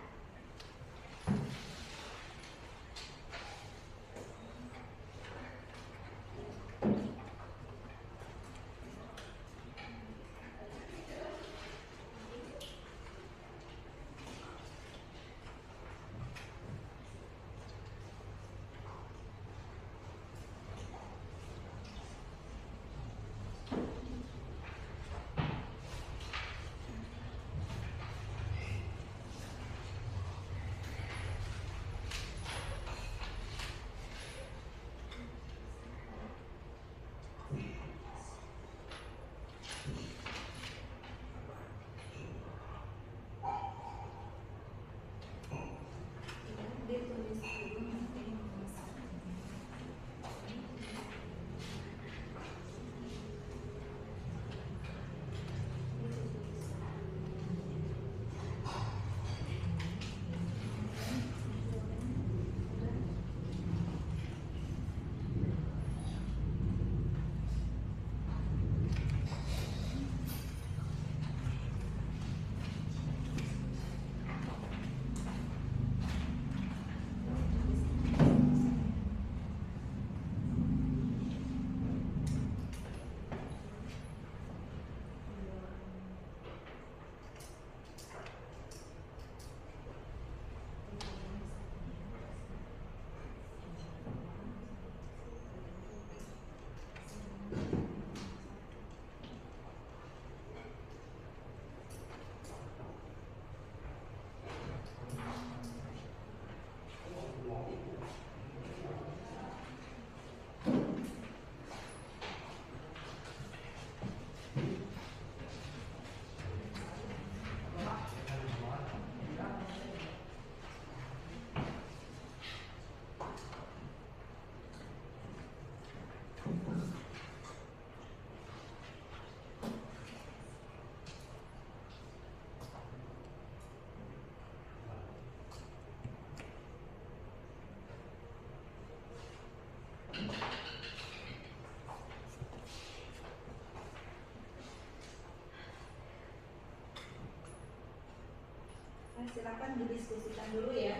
silakan didiskusikan dulu ya.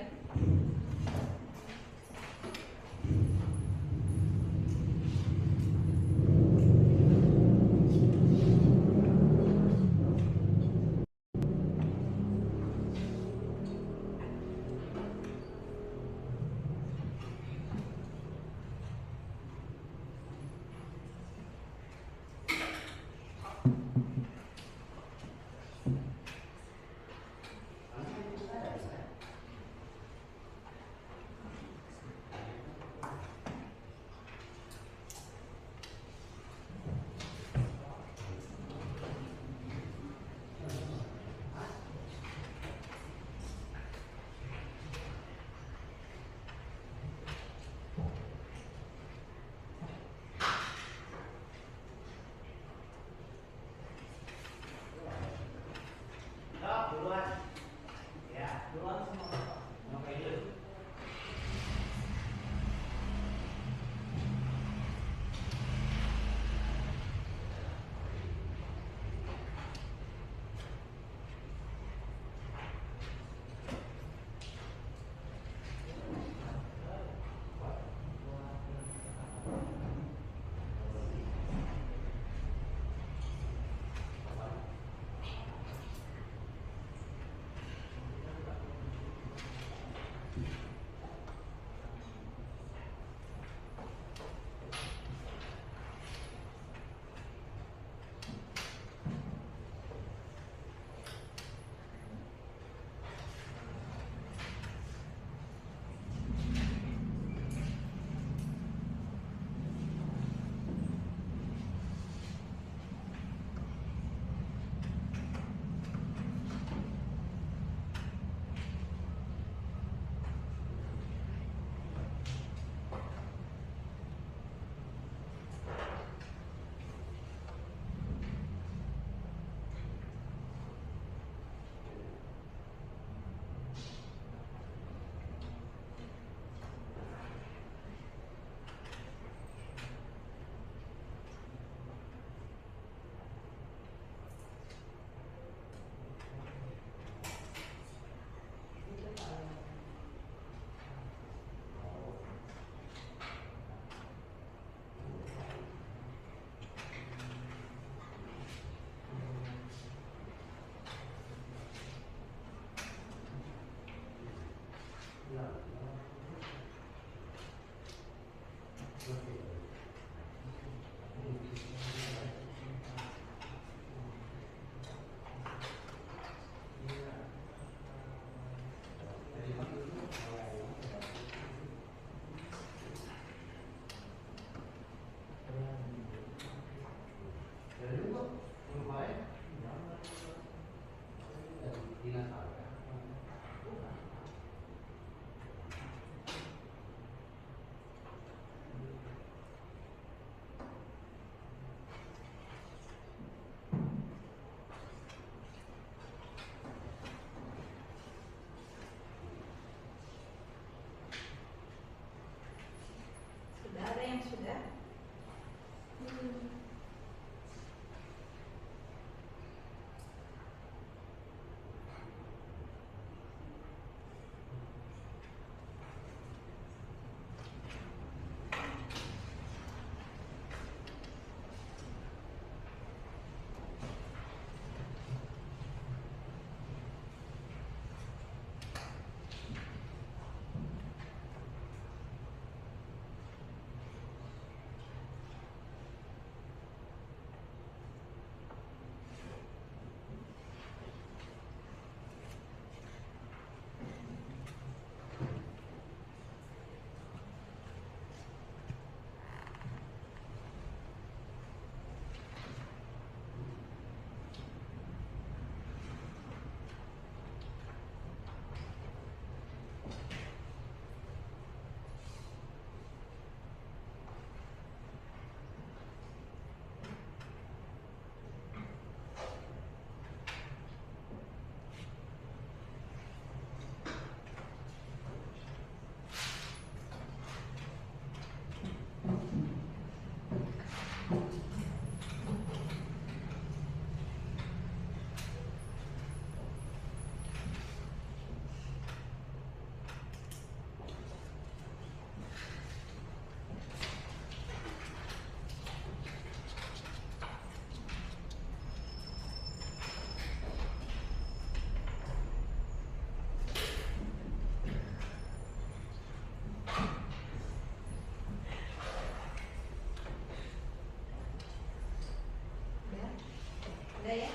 Udah ya?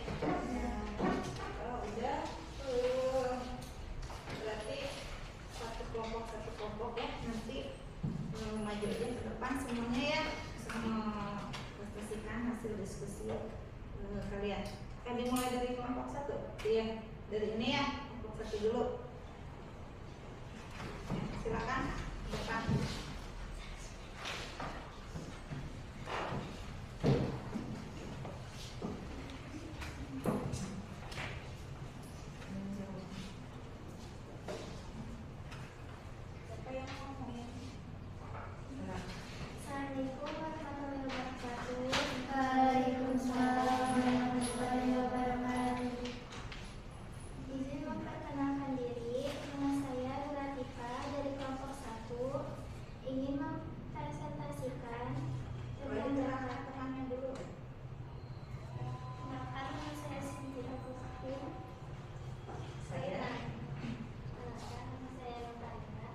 Kalau udah, berarti satu kelompok ya. Nanti maju aja ke depan semuanya ya. Sama presentasikan hasil diskusi kalian. Kami mulai dari kelompok 1. Iya, dari ini ya, kelompok 1 dulu. Silakan depan. Siapa yang ngomong ya? Assalamualaikum warahmatullahi wabarakatuh. Waalaikumsalam warahmatullahi wabarakatuh. Izin memperkenalkan diri, nama saya Latifah dari kelompok 1. Ingin mempresentasikan tentang Jakarta. Temannya dulu. Kenalkan, nama saya Sinti Agustin. Saya. Kenalkan, nama saya Nurtanina.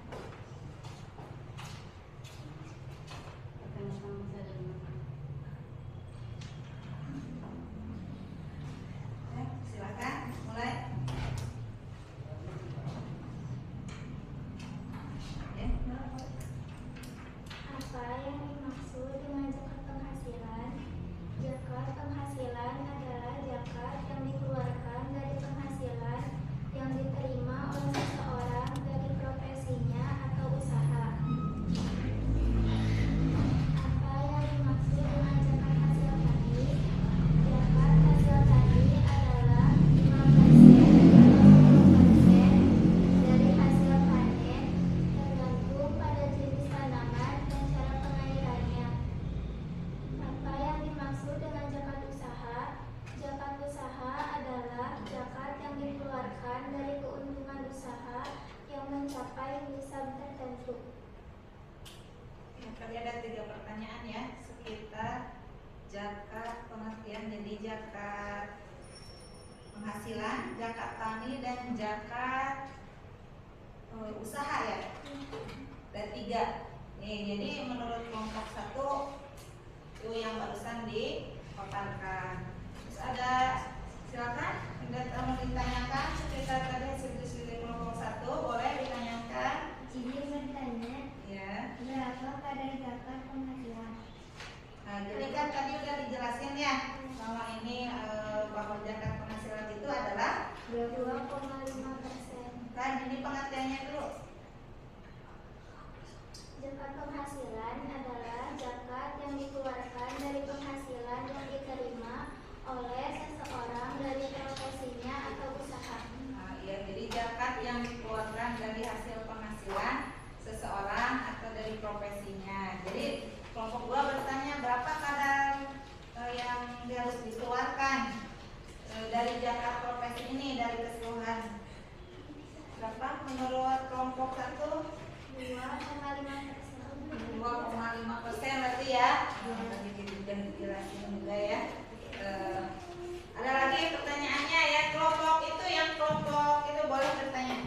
Silakan mulai. Ya. Apa yang dimaksud dengan zakat penghasilan? Zakat penghasilan adalah zakat yang dikeluarkan dari penghasilan yang diterima oleh seseorang dari profesinya atau usaha. Apa yang dimaksud dengan zakat hasil tani? Zakat hasil tani adalah 5% atau 20% dari hasil panen, tergantung pada jenis tanaman dan cara pengairannya. Apa yang dimaksud dengan zakat usaha? Zakat usaha adalah zakat yang dikeluarkan dari keuntungan usaha yang mencapai nisab tertentu. Ya, tadi ada 3 pertanyaan ya sekitar zakat pengertian. Jadi zakat penghasilan, zakat tani, dan zakat usaha ya. Ada 3. Nih, jadi menurut kelompok 1 itu yang barusan dipaparkan. Terus ada, silakan mau ditanyakan sekitar tadi hasil diskusi kelompok 1, boleh ditanyakan. Izin bertanya, Ya. berapa kadar zakat penghasilan? Nah, jadi kan tadi udah dijelasin ya bahwa ini bahwa zakat penghasilan itu adalah 2,5%. kan ini pengertiannya dulu. Zakat penghasilan adalah zakat yang dikeluarkan dari penghasilan yang diterima oleh seseorang dari profesinya atau usaha. Nah, ya, jadi zakat yang dikeluarkan dari hasil penghasilan seseorang atau dari profesinya. Jadi kelompok 2 bertanya berapa kadar yang harus dikeluarkan dari zakat profesi ini dari keseluruhan. Berapa menurut kelompok 1? 2,5%. 2,5% berarti ya. Tadi sudah dijelasin juga ya. Ada lagi pertanyaannya ya, kelompok itu yang kelompok itu boleh bertanya.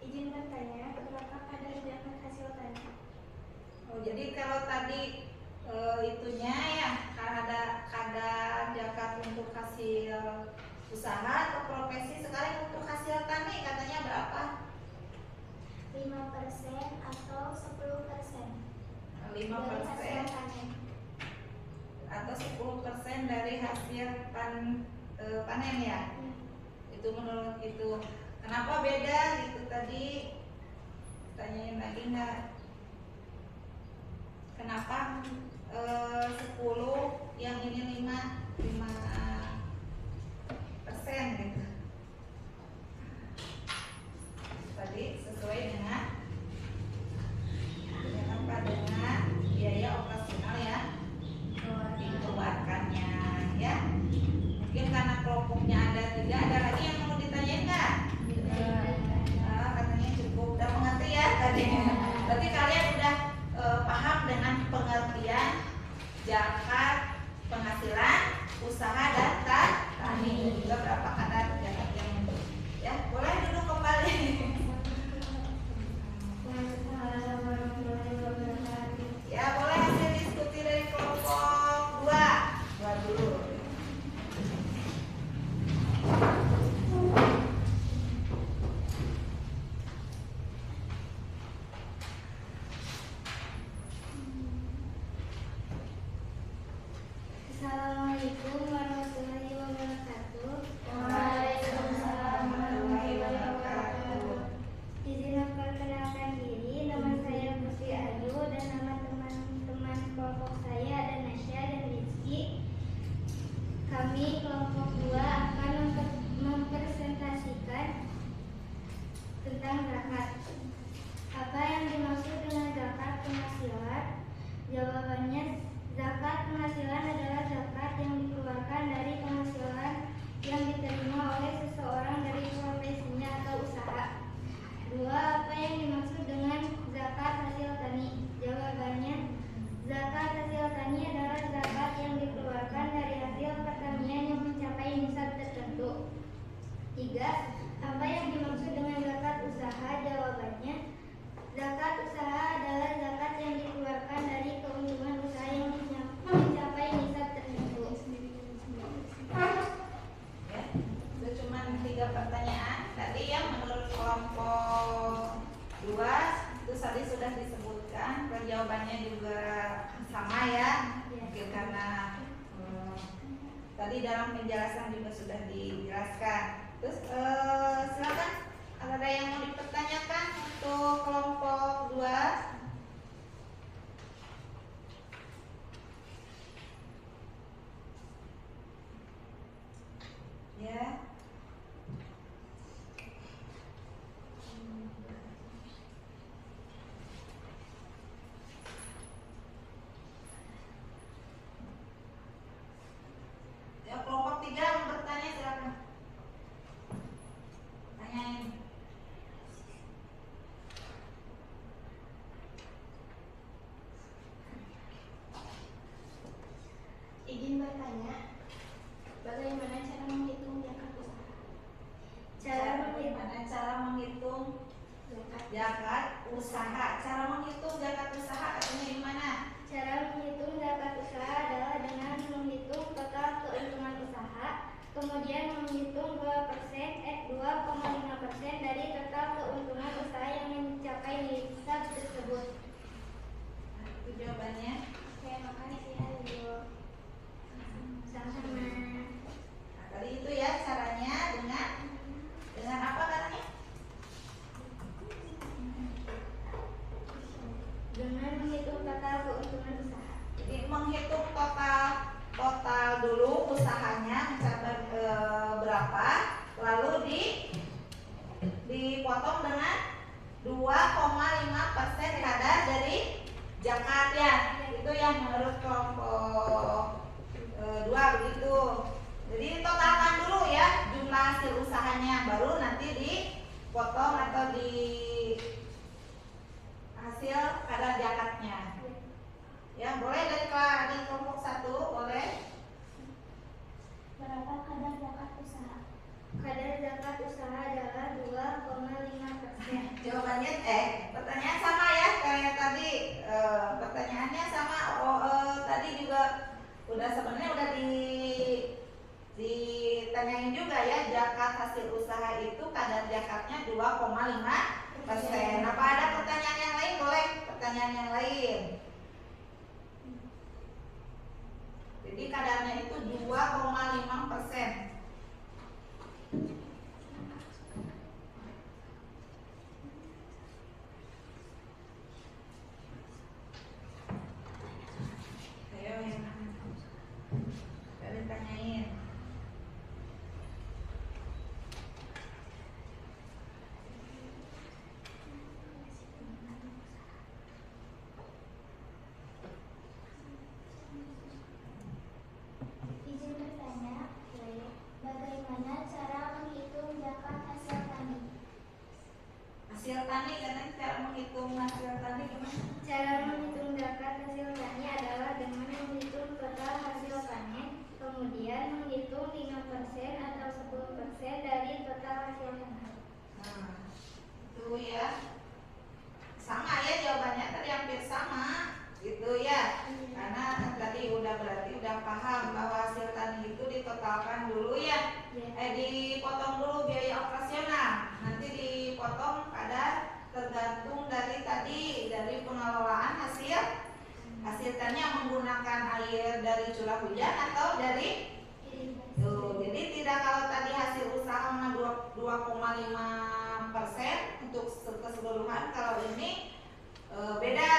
Izin bertanya, berapa kadar zakat hasil tani? Oh, jadi kalau tadi itunya ya kadar zakat untuk hasil usaha atau profesi, sekarang untuk hasil tani katanya berapa? 5% atau 10% 5% dari hasil panen. atau 10% dari hasil panen ya. Itu menurut itu. Kenapa beda gitu tadi? Tanyain lagi nggak? Kenapa 10 yang ini 5% gitu? Tadi sesuai dengan apa, dengan biaya operasional ya dikeluarkannya ya. Mungkin karena kelompoknya ada 3, ada lagi yang mau ditanyain nggak? Katanya cukup, udah mengerti ya tadi. Berarti kalian udah paham dengan pengertian zakat penghasilan usaha dan tani. Juga berapa kadar Assalamualaikum warahmatullahi wabarakatuh. Waalaikumsalam warahmatullahi wabarakatuh. Izin memperkenalkan diri, nama saya Putri Ayu dan nama teman-teman kelompok saya ada Nasya dan Rizky. Kami kelompok 2 akan mempresentasikan tentang zakat. Apa yang dimaksud dengan zakat penghasilan? Jawabannya, zakat penghasilan adalah zakat yang dikeluarkan dari penghasilan yang diterima oleh seseorang dari profesinya atau usaha. 2. Apa yang dimaksud dengan zakat hasil tani? Jawabannya, zakat hasil tani adalah zakat yang dikeluarkan dari hasil pertanian yang mencapai nisab tertentu. 3. Apa yang dimaksud dengan zakat usaha? Jawabannya, zakat usaha adalah zakat yang dikeluarkan dari keuntungan usaha yang mencapai nisab tertentu. Ya, itu cuma 3 pertanyaan. Tadi yang menurut kelompok 2 itu tadi sudah disebutkan, jawabannya juga sama ya. Mungkin karena tadi dalam penjelasan juga sudah dijelaskan. Terus silakan, ada yang mau dipertanyakan untuk kelompok 2? Ya. Ya, kelompok 3 mau bertanya silakan. Tanyain. Izin bertanya, bagaimana cara menghitung zakat usaha? Bagaimana cara menghitung zakat usaha? Cara menghitung zakat usaha katanya gimana? Cara menghitung zakat usaha adalah dengan menghitung total keuntungan usaha, kemudian menghitung 2,5% dari total keuntungan usaha yang mencapai nisab tersebut. Itu jawabannya. Terima kasih Ayu. Sama-sama. Nah, tadi itu ya caranya dengan apa katanya? Dengan menghitung total keuntungan usaha. Jadi menghitung total dulu usahanya mencapai berapa, lalu dipotong dengan 2,5% kadar dari zakat ya. Itu yang menurut kelompok 2 begitu. Jadi totalkan dulu ya jumlah hasil usahanya, baru nanti dipotong atau di hasil kadar zakatnya. Ya, boleh dari kelompok 1 boleh. Berapa kadar zakat usaha? Kadar zakat usaha adalah 2,5%. Jawabannya pertanyaan sama ya kayak tadi. Pertanyaannya sama. Tadi juga sebenarnya udah ditanyain juga ya, zakat hasil usaha itu kadar zakatnya 2,5%. Apa ada pertanyaan yang lain? Boleh pertanyaan yang lain. Jadi kadarnya itu 2,5%. Ayo yang ditanyain. Izin bertanya, bagaimana cara menghitung zakat hasil tani? Hasil tani, karena cara menghitung hasil tani gimana? Cara menghitung zakat hasil tani adalah dengan menghitung total hasil panen, kemudian menghitung 5% atau 10% dari total hasil panen. Nah, itu ya. Sama ya jawabannya tadi hampir sama gitu ya. Karena tadi berarti udah paham bahwa hasil tani itu ditotalkan dulu ya. Dipotong dulu biaya operasional. Nanti dipotong kadar tergantung dari pengelolaan hasil Hasil tani menggunakan air dari curah hujan atau dari tuh. Jadi tidak, kalau tadi hasil usaha 2,5% untuk keseluruhan, kalau ini beda,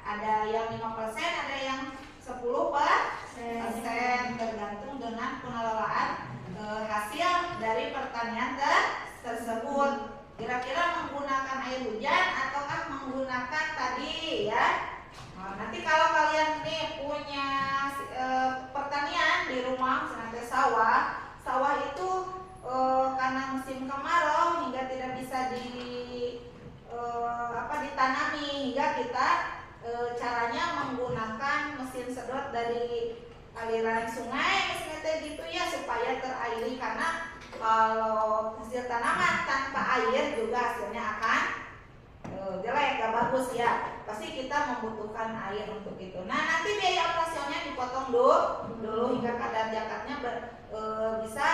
ada yang 5%, ada yang 10%, tergantung dengan pengelolaan hasil dari pertanian tersebut. Kira-kira menggunakan air hujan ataukah menggunakan tadi ya. Nah, nanti kalau kalian nih punya pertanian di rumah, misalnya sawah itu karena musim kemarau hingga tidak bisa ditanami, hingga kita caranya menggunakan mesin sedot dari aliran sungai misalnya gitu ya, supaya terairi, karena kalau hasil tanaman tanpa air juga hasilnya akan jelek, gak bagus ya. Pasti kita membutuhkan air untuk itu. Nah, nanti biaya operasionalnya dipotong dulu hingga kadar jakatnya bisa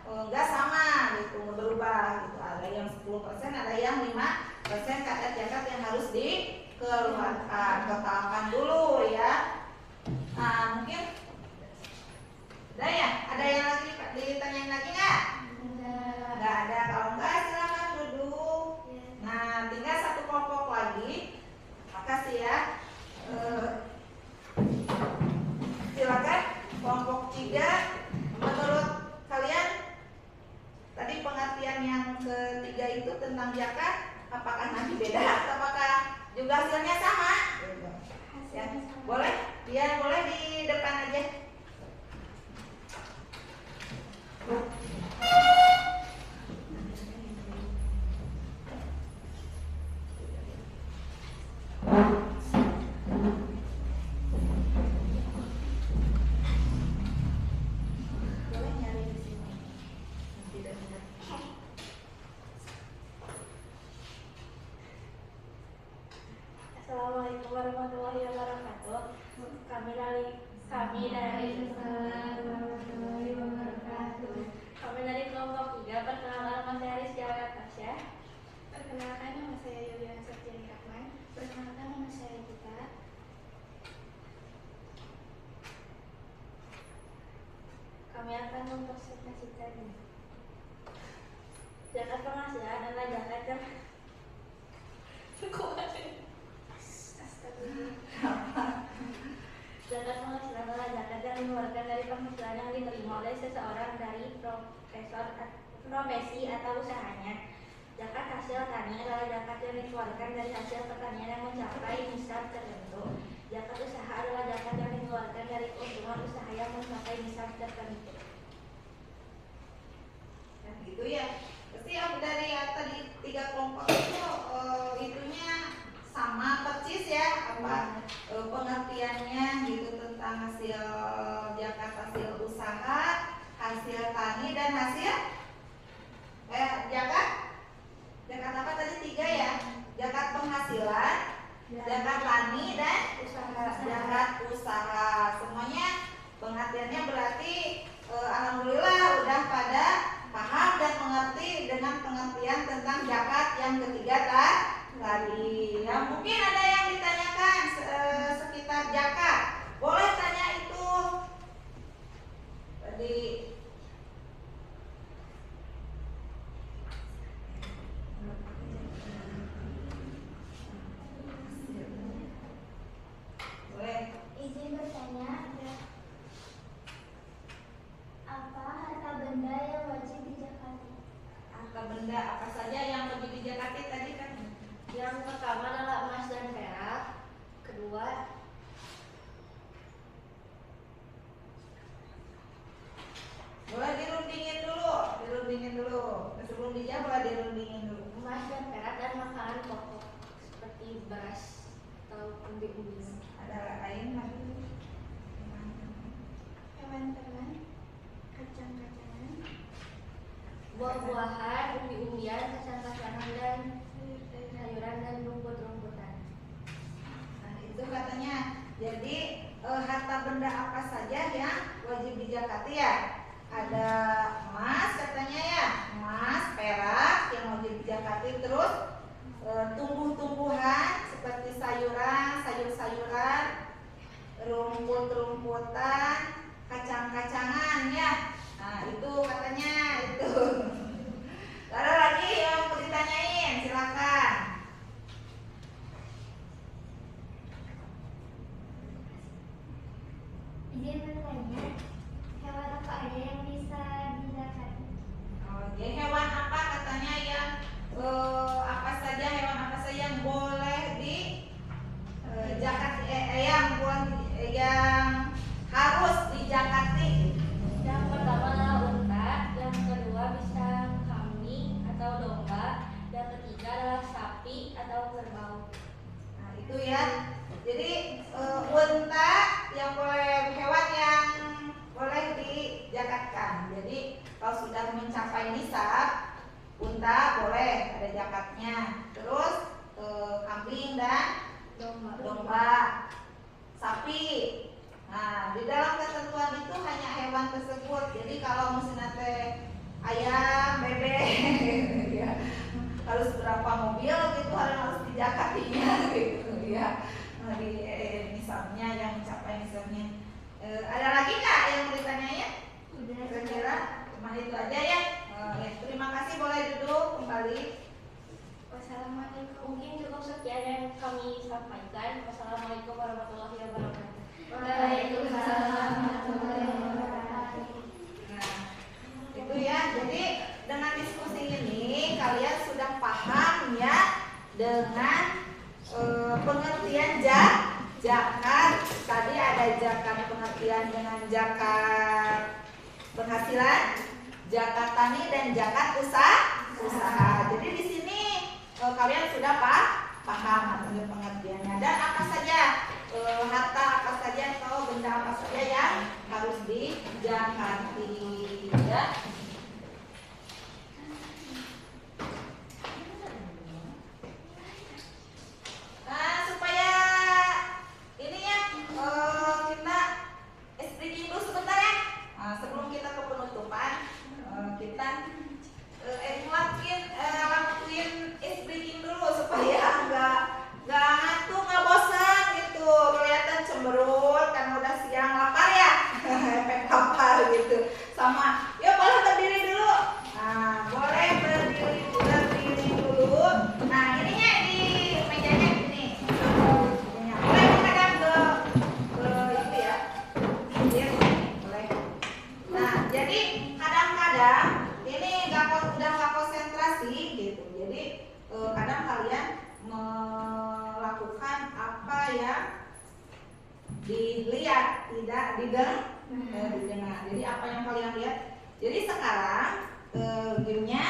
nggak sama gitu, berubah gitu. Ada yang 10%, ada yang 5% kadar jakat yang harus dikeluarkan. Totalkan dulu ya. Nah, mungkin udah ya. Ada yang lagi ditanyain lagi nggak? Nggak ada. Kalau nggak silakan duduk. Nah, tinggal satu kelompok lagi. Makasih ya. Silakan kelompok 3. Menurut kalian tadi pengertian yang ketiga itu tentang zakat, apakah nanti beda atau apakah juga hasilnya sama? Ya, boleh? Dia boleh di depan aja. Assalamualaikum warahmatullahi wabarakatuh. Kami dari kelompok 3, perkenalkan nama saya Rizky Tasya. Perkenalkan nama saya Yuliana Septiani Rahman. Perkenalkan nama saya Gita. Kami akan mempresentasikan zakat penghasilan adalah zakat yang zakat penghasilan adalah zakat yang dikeluarkan dari penghasilan yang diterima oleh seseorang dari profesi atau usahanya. Zakat hasil tani adalah zakat yang dikeluarkan dari hasil pertanian yang mencapai nisab tertentu. Zakat usaha adalah zakat yang dikeluarkan dari keuntungan usaha yang mencapai nisab tertentu. Nah, gitu ya. Pasti yang dari tadi 3 kelompok itu itunya sama persis ya, apa pengertiannya gitu tentang hasil zakat, hasil usaha, hasil tani, dan hasil zakat apa tadi 3 ya? Zakat penghasilan, zakat tani, dan zakat usaha. Semuanya pengertiannya berarti alhamdulillah udah pada paham dan mengerti dengan pengertian tentang zakat yang ketiga tadi. Ya, mungkin ada yang ditanyakan sekitar zakat. Boleh tanya itu tadi. Boleh. Izin bertanya, apa harta benda yang wajib dizakati? Harta benda apa saja yang wajib dizakati tadi kan? Yang pertama adalah emas dan perak. Kedua, boleh dirundingin dulu. Sebelum dijawab boleh dirundingin dulu. emas dan perak dan makanan pokok seperti beras atau umbi-umbian. Ada lain lagi? Hewan-hewan, kacang-kacangan, buah-buahan, umbi-umbian, kacang-kacangan, dan sayuran dan rumput-rumputan. Nah, itu katanya. Jadi harta benda apa saja yang wajib dizakati ya? Ada emas katanya ya, emas, perak yang wajib dizakati, terus tumbuh-tumbuhan seperti sayuran, sayur-sayuran, rumput-rumputan, kacang-kacangan ya. Nah, itu katanya itu. Ada lagi yang mau ditanyain, silakan. Izin bertanya, hewan apa aja yang bisa dizakati? Oke, hewan apa katanya yang apa saja, hewan apa saja yang boleh di zakat, yang harus dijakati? Yang pertama adalah unta, yang kedua bisa kambing atau domba, yang ketiga adalah sapi atau kerbau. Nah, itu ya. Jadi unta yang boleh, hewan yang boleh dijakatkan. Jadi kalau sudah mencapai nisab, unta boleh ada zakatnya. Terus kambing dan domba, sapi. Nah, di dalam ketentuan itu hanya hewan tersebut. Jadi kalau misalnya ayam, bebek, ya, harus berapa mobil gitu harus dijakatinya gitu ya. Di nisabnya yang mencapai nisabnya. Ada lagi nggak yang mau ditanyain? Kira-kira cuma itu aja ya. Ya, terima kasih, boleh duduk kembali. Wassalamualaikum. Mungkin cukup sekian yang kami sampaikan. Wassalamualaikum warahmatullahi wabarakatuh. Waalaikumsalam warahmatullahi wabarakatuh. Nah, itu ya. Jadi dengan diskusi ini kalian sudah paham ya dengan pengertian zakat. Tadi ada zakat pengertian dengan zakat penghasilan, zakat tani dan zakat usaha. Jadi di sini kalian sudah paham pengertiannya dan apa saja harta apa saja atau benda apa saja yang harus dijakati ya. Nah, supaya ini ya kita speaking dulu sebentar ya. Sebelum kita ke penutupan, kita lakuin speaking dulu supaya nggak ngantuk, nggak bosan gitu. Kelihatan cemberut karena udah siang, lapar ya, efek lapar gitu. Sama, yuk boleh berdiri dulu. Nah, boleh berdiri dulu. Nah, ininya di mejanya ini. Boleh menghadap ke itu ya. Boleh. Nah, jadi kadang-kadang ini udah nggak konsentrasi gitu. Jadi kadang kalian melakukan apa yang dilihat, tidak didengar. Jadi apa yang kalian lihat. Jadi sekarang gamenya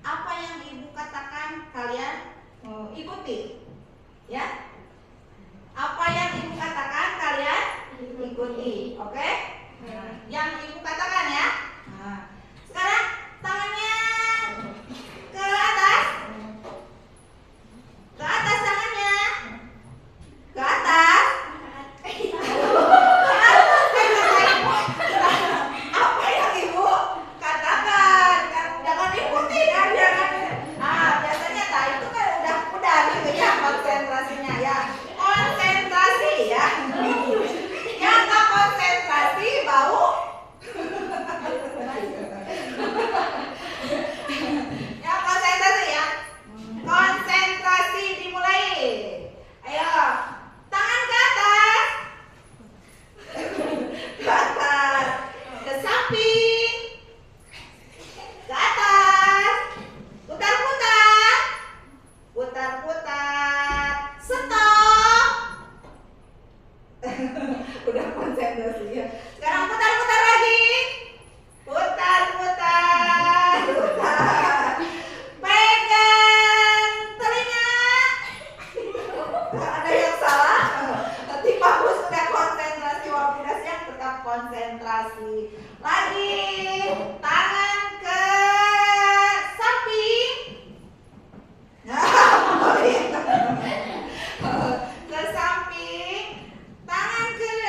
apa yang ibu katakan kalian ikuti, ya. Apa yang ibu katakan kalian ikuti, oke? Yang ibu katakan ya. Nah, sekarang tangannya ke atas tangannya ke atas. Apa yang ibu katakan? Kan jangan ikuti kan, jangan. Biasanya itu kan udah gitu ya konsentrasinya ya. Konsentrasi ya. Yang nggak konsentrasi bau. Yang konsentrasi ya. Konsentrasi dimulai. Ayo, tangan ke atas. Ke atas. Ke samping. Ke atas. Putar-putar. Putar-putar. Stop. Udah konsentrasi ya. Sekarang putar-putar lagi. Putar-putar. Pegang telinga. Ada yang salah? Nanti bagus, sudah konsentrasi. Wabidas yang tetap konsentrasi. Lagi. Tangan ke samping. Ke samping. Tangan kiri.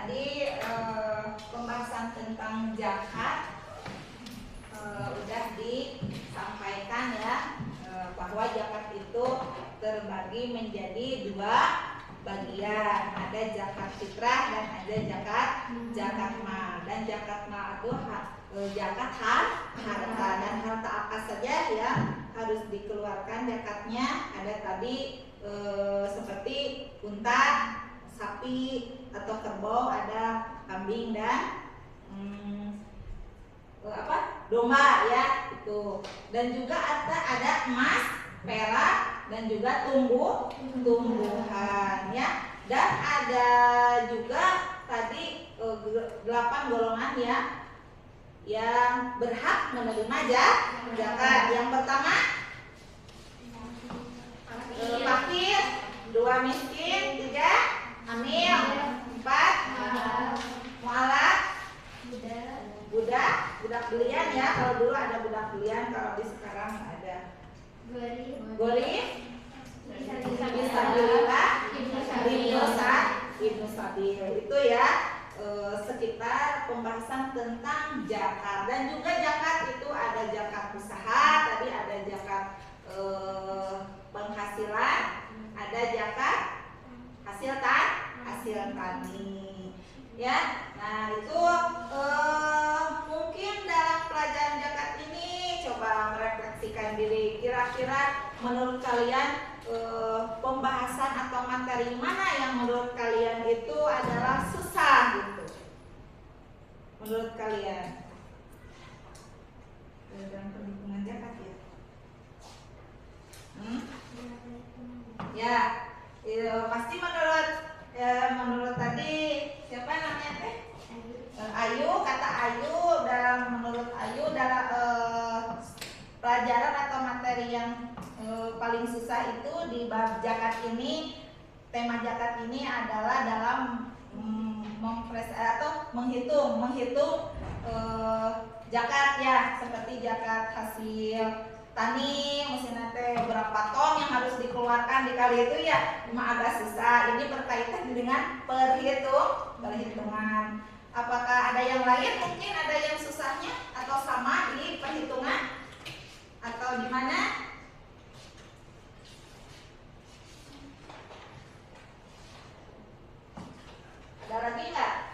tadi pembahasan tentang zakat udah disampaikan ya, bahwa zakat itu terbagi menjadi dua bagian, ada zakat fitrah dan ada zakat mal. Dan zakat mal itu zakat harta, dan harta apa saja yang harus dikeluarkan zakatnya. Ada tadi seperti unta, sapi atau kerbau, ada kambing dan domba ya itu. Dan juga ada emas, perak, dan juga tumbuhan ya. Dan ada juga tadi 8 golongan ya yang berhak menerima zakat. Yang pertama fakir, 2 miskin, 3 amil, 4 mualaf, budak belian ya. Kalau dulu ada budak belian, kalau di sekarang ada gorif, fisabilillah, ibnu sabil. Itu ya sekitar pembahasan tentang zakat. Dan juga zakat itu ada zakat usaha, tadi ada zakat penghasilan, ada zakat hasil tani ya. Nah itu mungkin dalam pelajaran zakat ini coba merefleksikan diri, kira-kira menurut kalian pembahasan atau materi mana yang menurut kalian itu adalah susah gitu, menurut kalian dalam perhitungan zakat ya? Pasti menurut tadi siapa namanya teh? Ayu, kata Ayu, menurut Ayu dalam pelajaran atau materi yang paling susah itu di bab zakat ini, tema zakat ini adalah dalam menghitung zakat ya, seperti zakat hasil tani, mesinnya berapa ton yang harus dikeluarkan dikali itu ya, cuma agak susah. Ini berkaitan dengan perhitungan. Apakah ada yang lain? Mungkin ada yang susahnya atau sama di perhitungan atau gimana? Ada lagi nggak?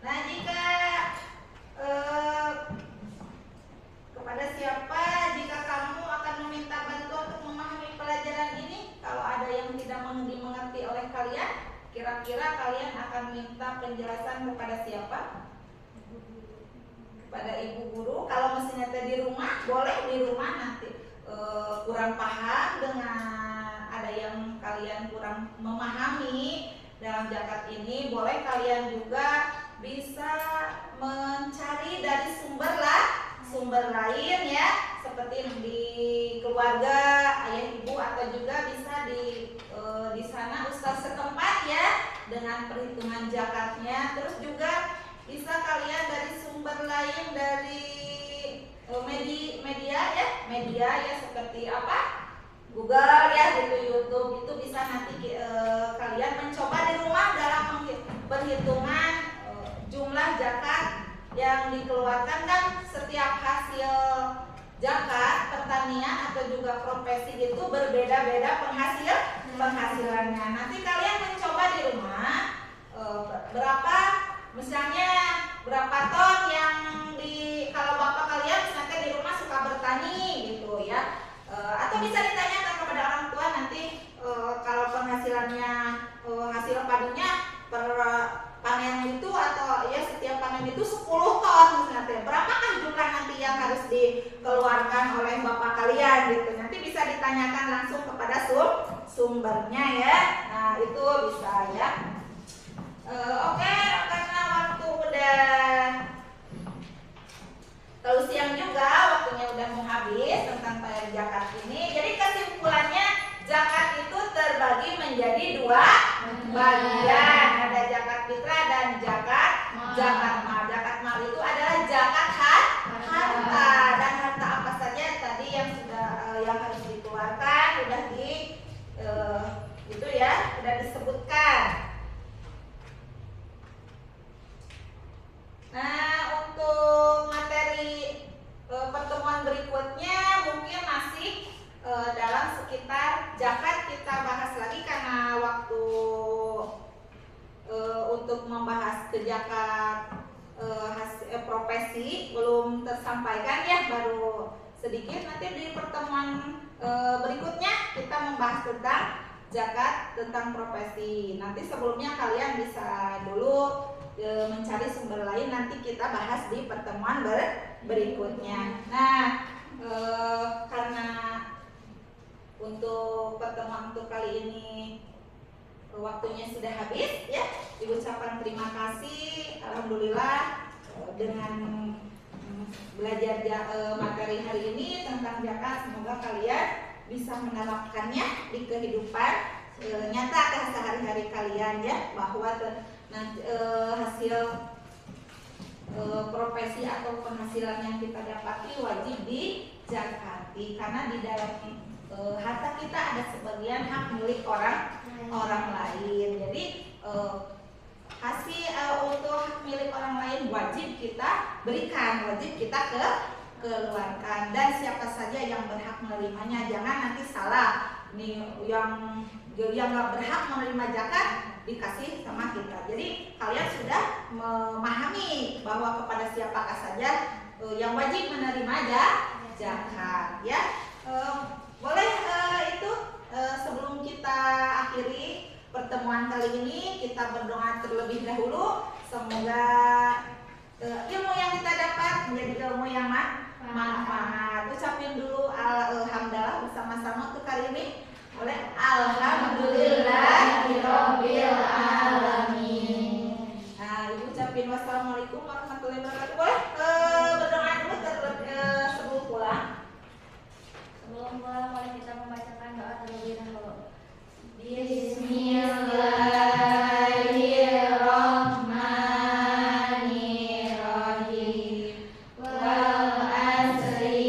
Nah, jika kepada siapa jika kamu akan meminta bantuan untuk memahami pelajaran ini, kalau ada yang tidak dimengerti oleh kalian, kira-kira kalian akan minta penjelasan kepada siapa? Kepada ibu guru. Kalau mestinya di rumah, boleh di rumah nanti kurang paham dengan ada yang kalian kurang memahami dalam zakat ini, boleh kalian juga bisa mencari dari sumber lain ya, seperti di keluarga, ayah ibu, atau juga bisa di sana ustaz setempat ya dengan perhitungan zakatnya. Terus juga bisa kalian dari sumber lain, dari media ya seperti apa? Google ya gitu, YouTube, itu bisa nanti kalian mencoba di rumah dalam perhitungan jumlah zakat yang dikeluarkan. Kan setiap hasil zakat pertanian atau juga profesi itu berbeda-beda penghasilannya. Nanti kalian mencoba di rumah berapa, misalnya berapa ton yang kalau bapak kalian misalnya di rumah suka bertani gitu ya, atau bisa ditanyakan kepada orang tua nanti kalau penghasilannya hasil padunya per panen itu, atau ya setiap panen itu 10 ton misalnya, berapakah jumlah nanti yang harus dikeluarkan oleh bapak kalian gitu. Nanti bisa ditanyakan langsung kepada sumbernya ya. Nah itu bisa ya. Oke, karena waktu udah terlalu siang juga, waktunya udah mau habis tentang zakat ini. Jadi kesimpulannya, zakat itu terbagi menjadi dua bagian, ada zakat fitrah dan zakat Zakat mal itu adalah zakat harta, dan harta apa saja tadi yang sudah yang harus dikeluarkan udah itu ya udah disebutkan. Nah, untuk materi pertemuan berikutnya mungkin masih dalam sekitar zakat kita bahas lagi karena waktu untuk membahas ke zakat profesi belum tersampaikan ya, baru sedikit. Nanti di pertemuan berikutnya kita membahas tentang zakat tentang profesi. Nanti sebelumnya kalian bisa dulu mencari sumber lain, nanti kita bahas di pertemuan berikutnya. Nah, karena untuk pertemuan untuk kali ini waktunya sudah habis ya, diucapkan terima kasih. Alhamdulillah dengan belajar materi hari ini tentang zakat, semoga kalian bisa menerapkannya di kehidupan nyata sehari-hari kalian ya, bahwa hasil profesi atau penghasilan yang kita dapati wajib dizakati, karena di dalam harta kita ada sebagian hak milik orang lain. Jadi hasil untuk hak milik orang lain wajib kita berikan, wajib kita keluarkan, dan siapa saja yang berhak menerimanya. Jangan nanti salah nih, yang nggak berhak menerima zakat dikasih sama kita. Jadi kalian sudah memahami bahwa kepada siapakah saja yang wajib menerima zakat ya. Boleh itu sebelum kita akhiri pertemuan kali ini, kita berdoa terlebih dahulu. Semoga ilmu yang kita dapat menjadi ilmu yang manfaat. Ucapin dulu alhamdulillah bersama-sama untuk kali ini. Boleh? Alhamdulillahirabbil alamin. Nah, Ibu ucapin wassalamualaikum warahmatullahi wabarakatuh. Boleh berdoa dulu sebelum pulang. Sebelum pulang, mari kita membacakan doa terlebih dahulu. Bismillahirrahmanirrahim. Wal asri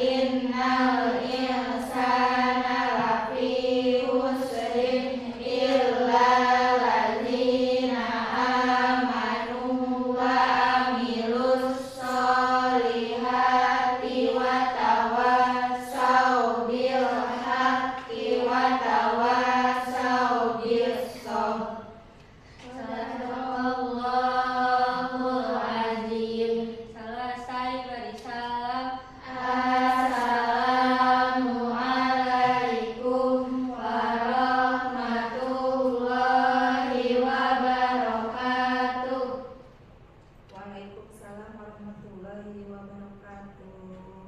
innal insana lafi khusrin illa allazina amanu wa amilus solihati wa tawassaw bil haqqi wa tawassaw bis sabr. Sadaqallahul azim. Selesai beri salam. Assalamualaikum warahmatullahi wabarakatuh. Waalaikumsalam warahmatullahi wabarakatuh.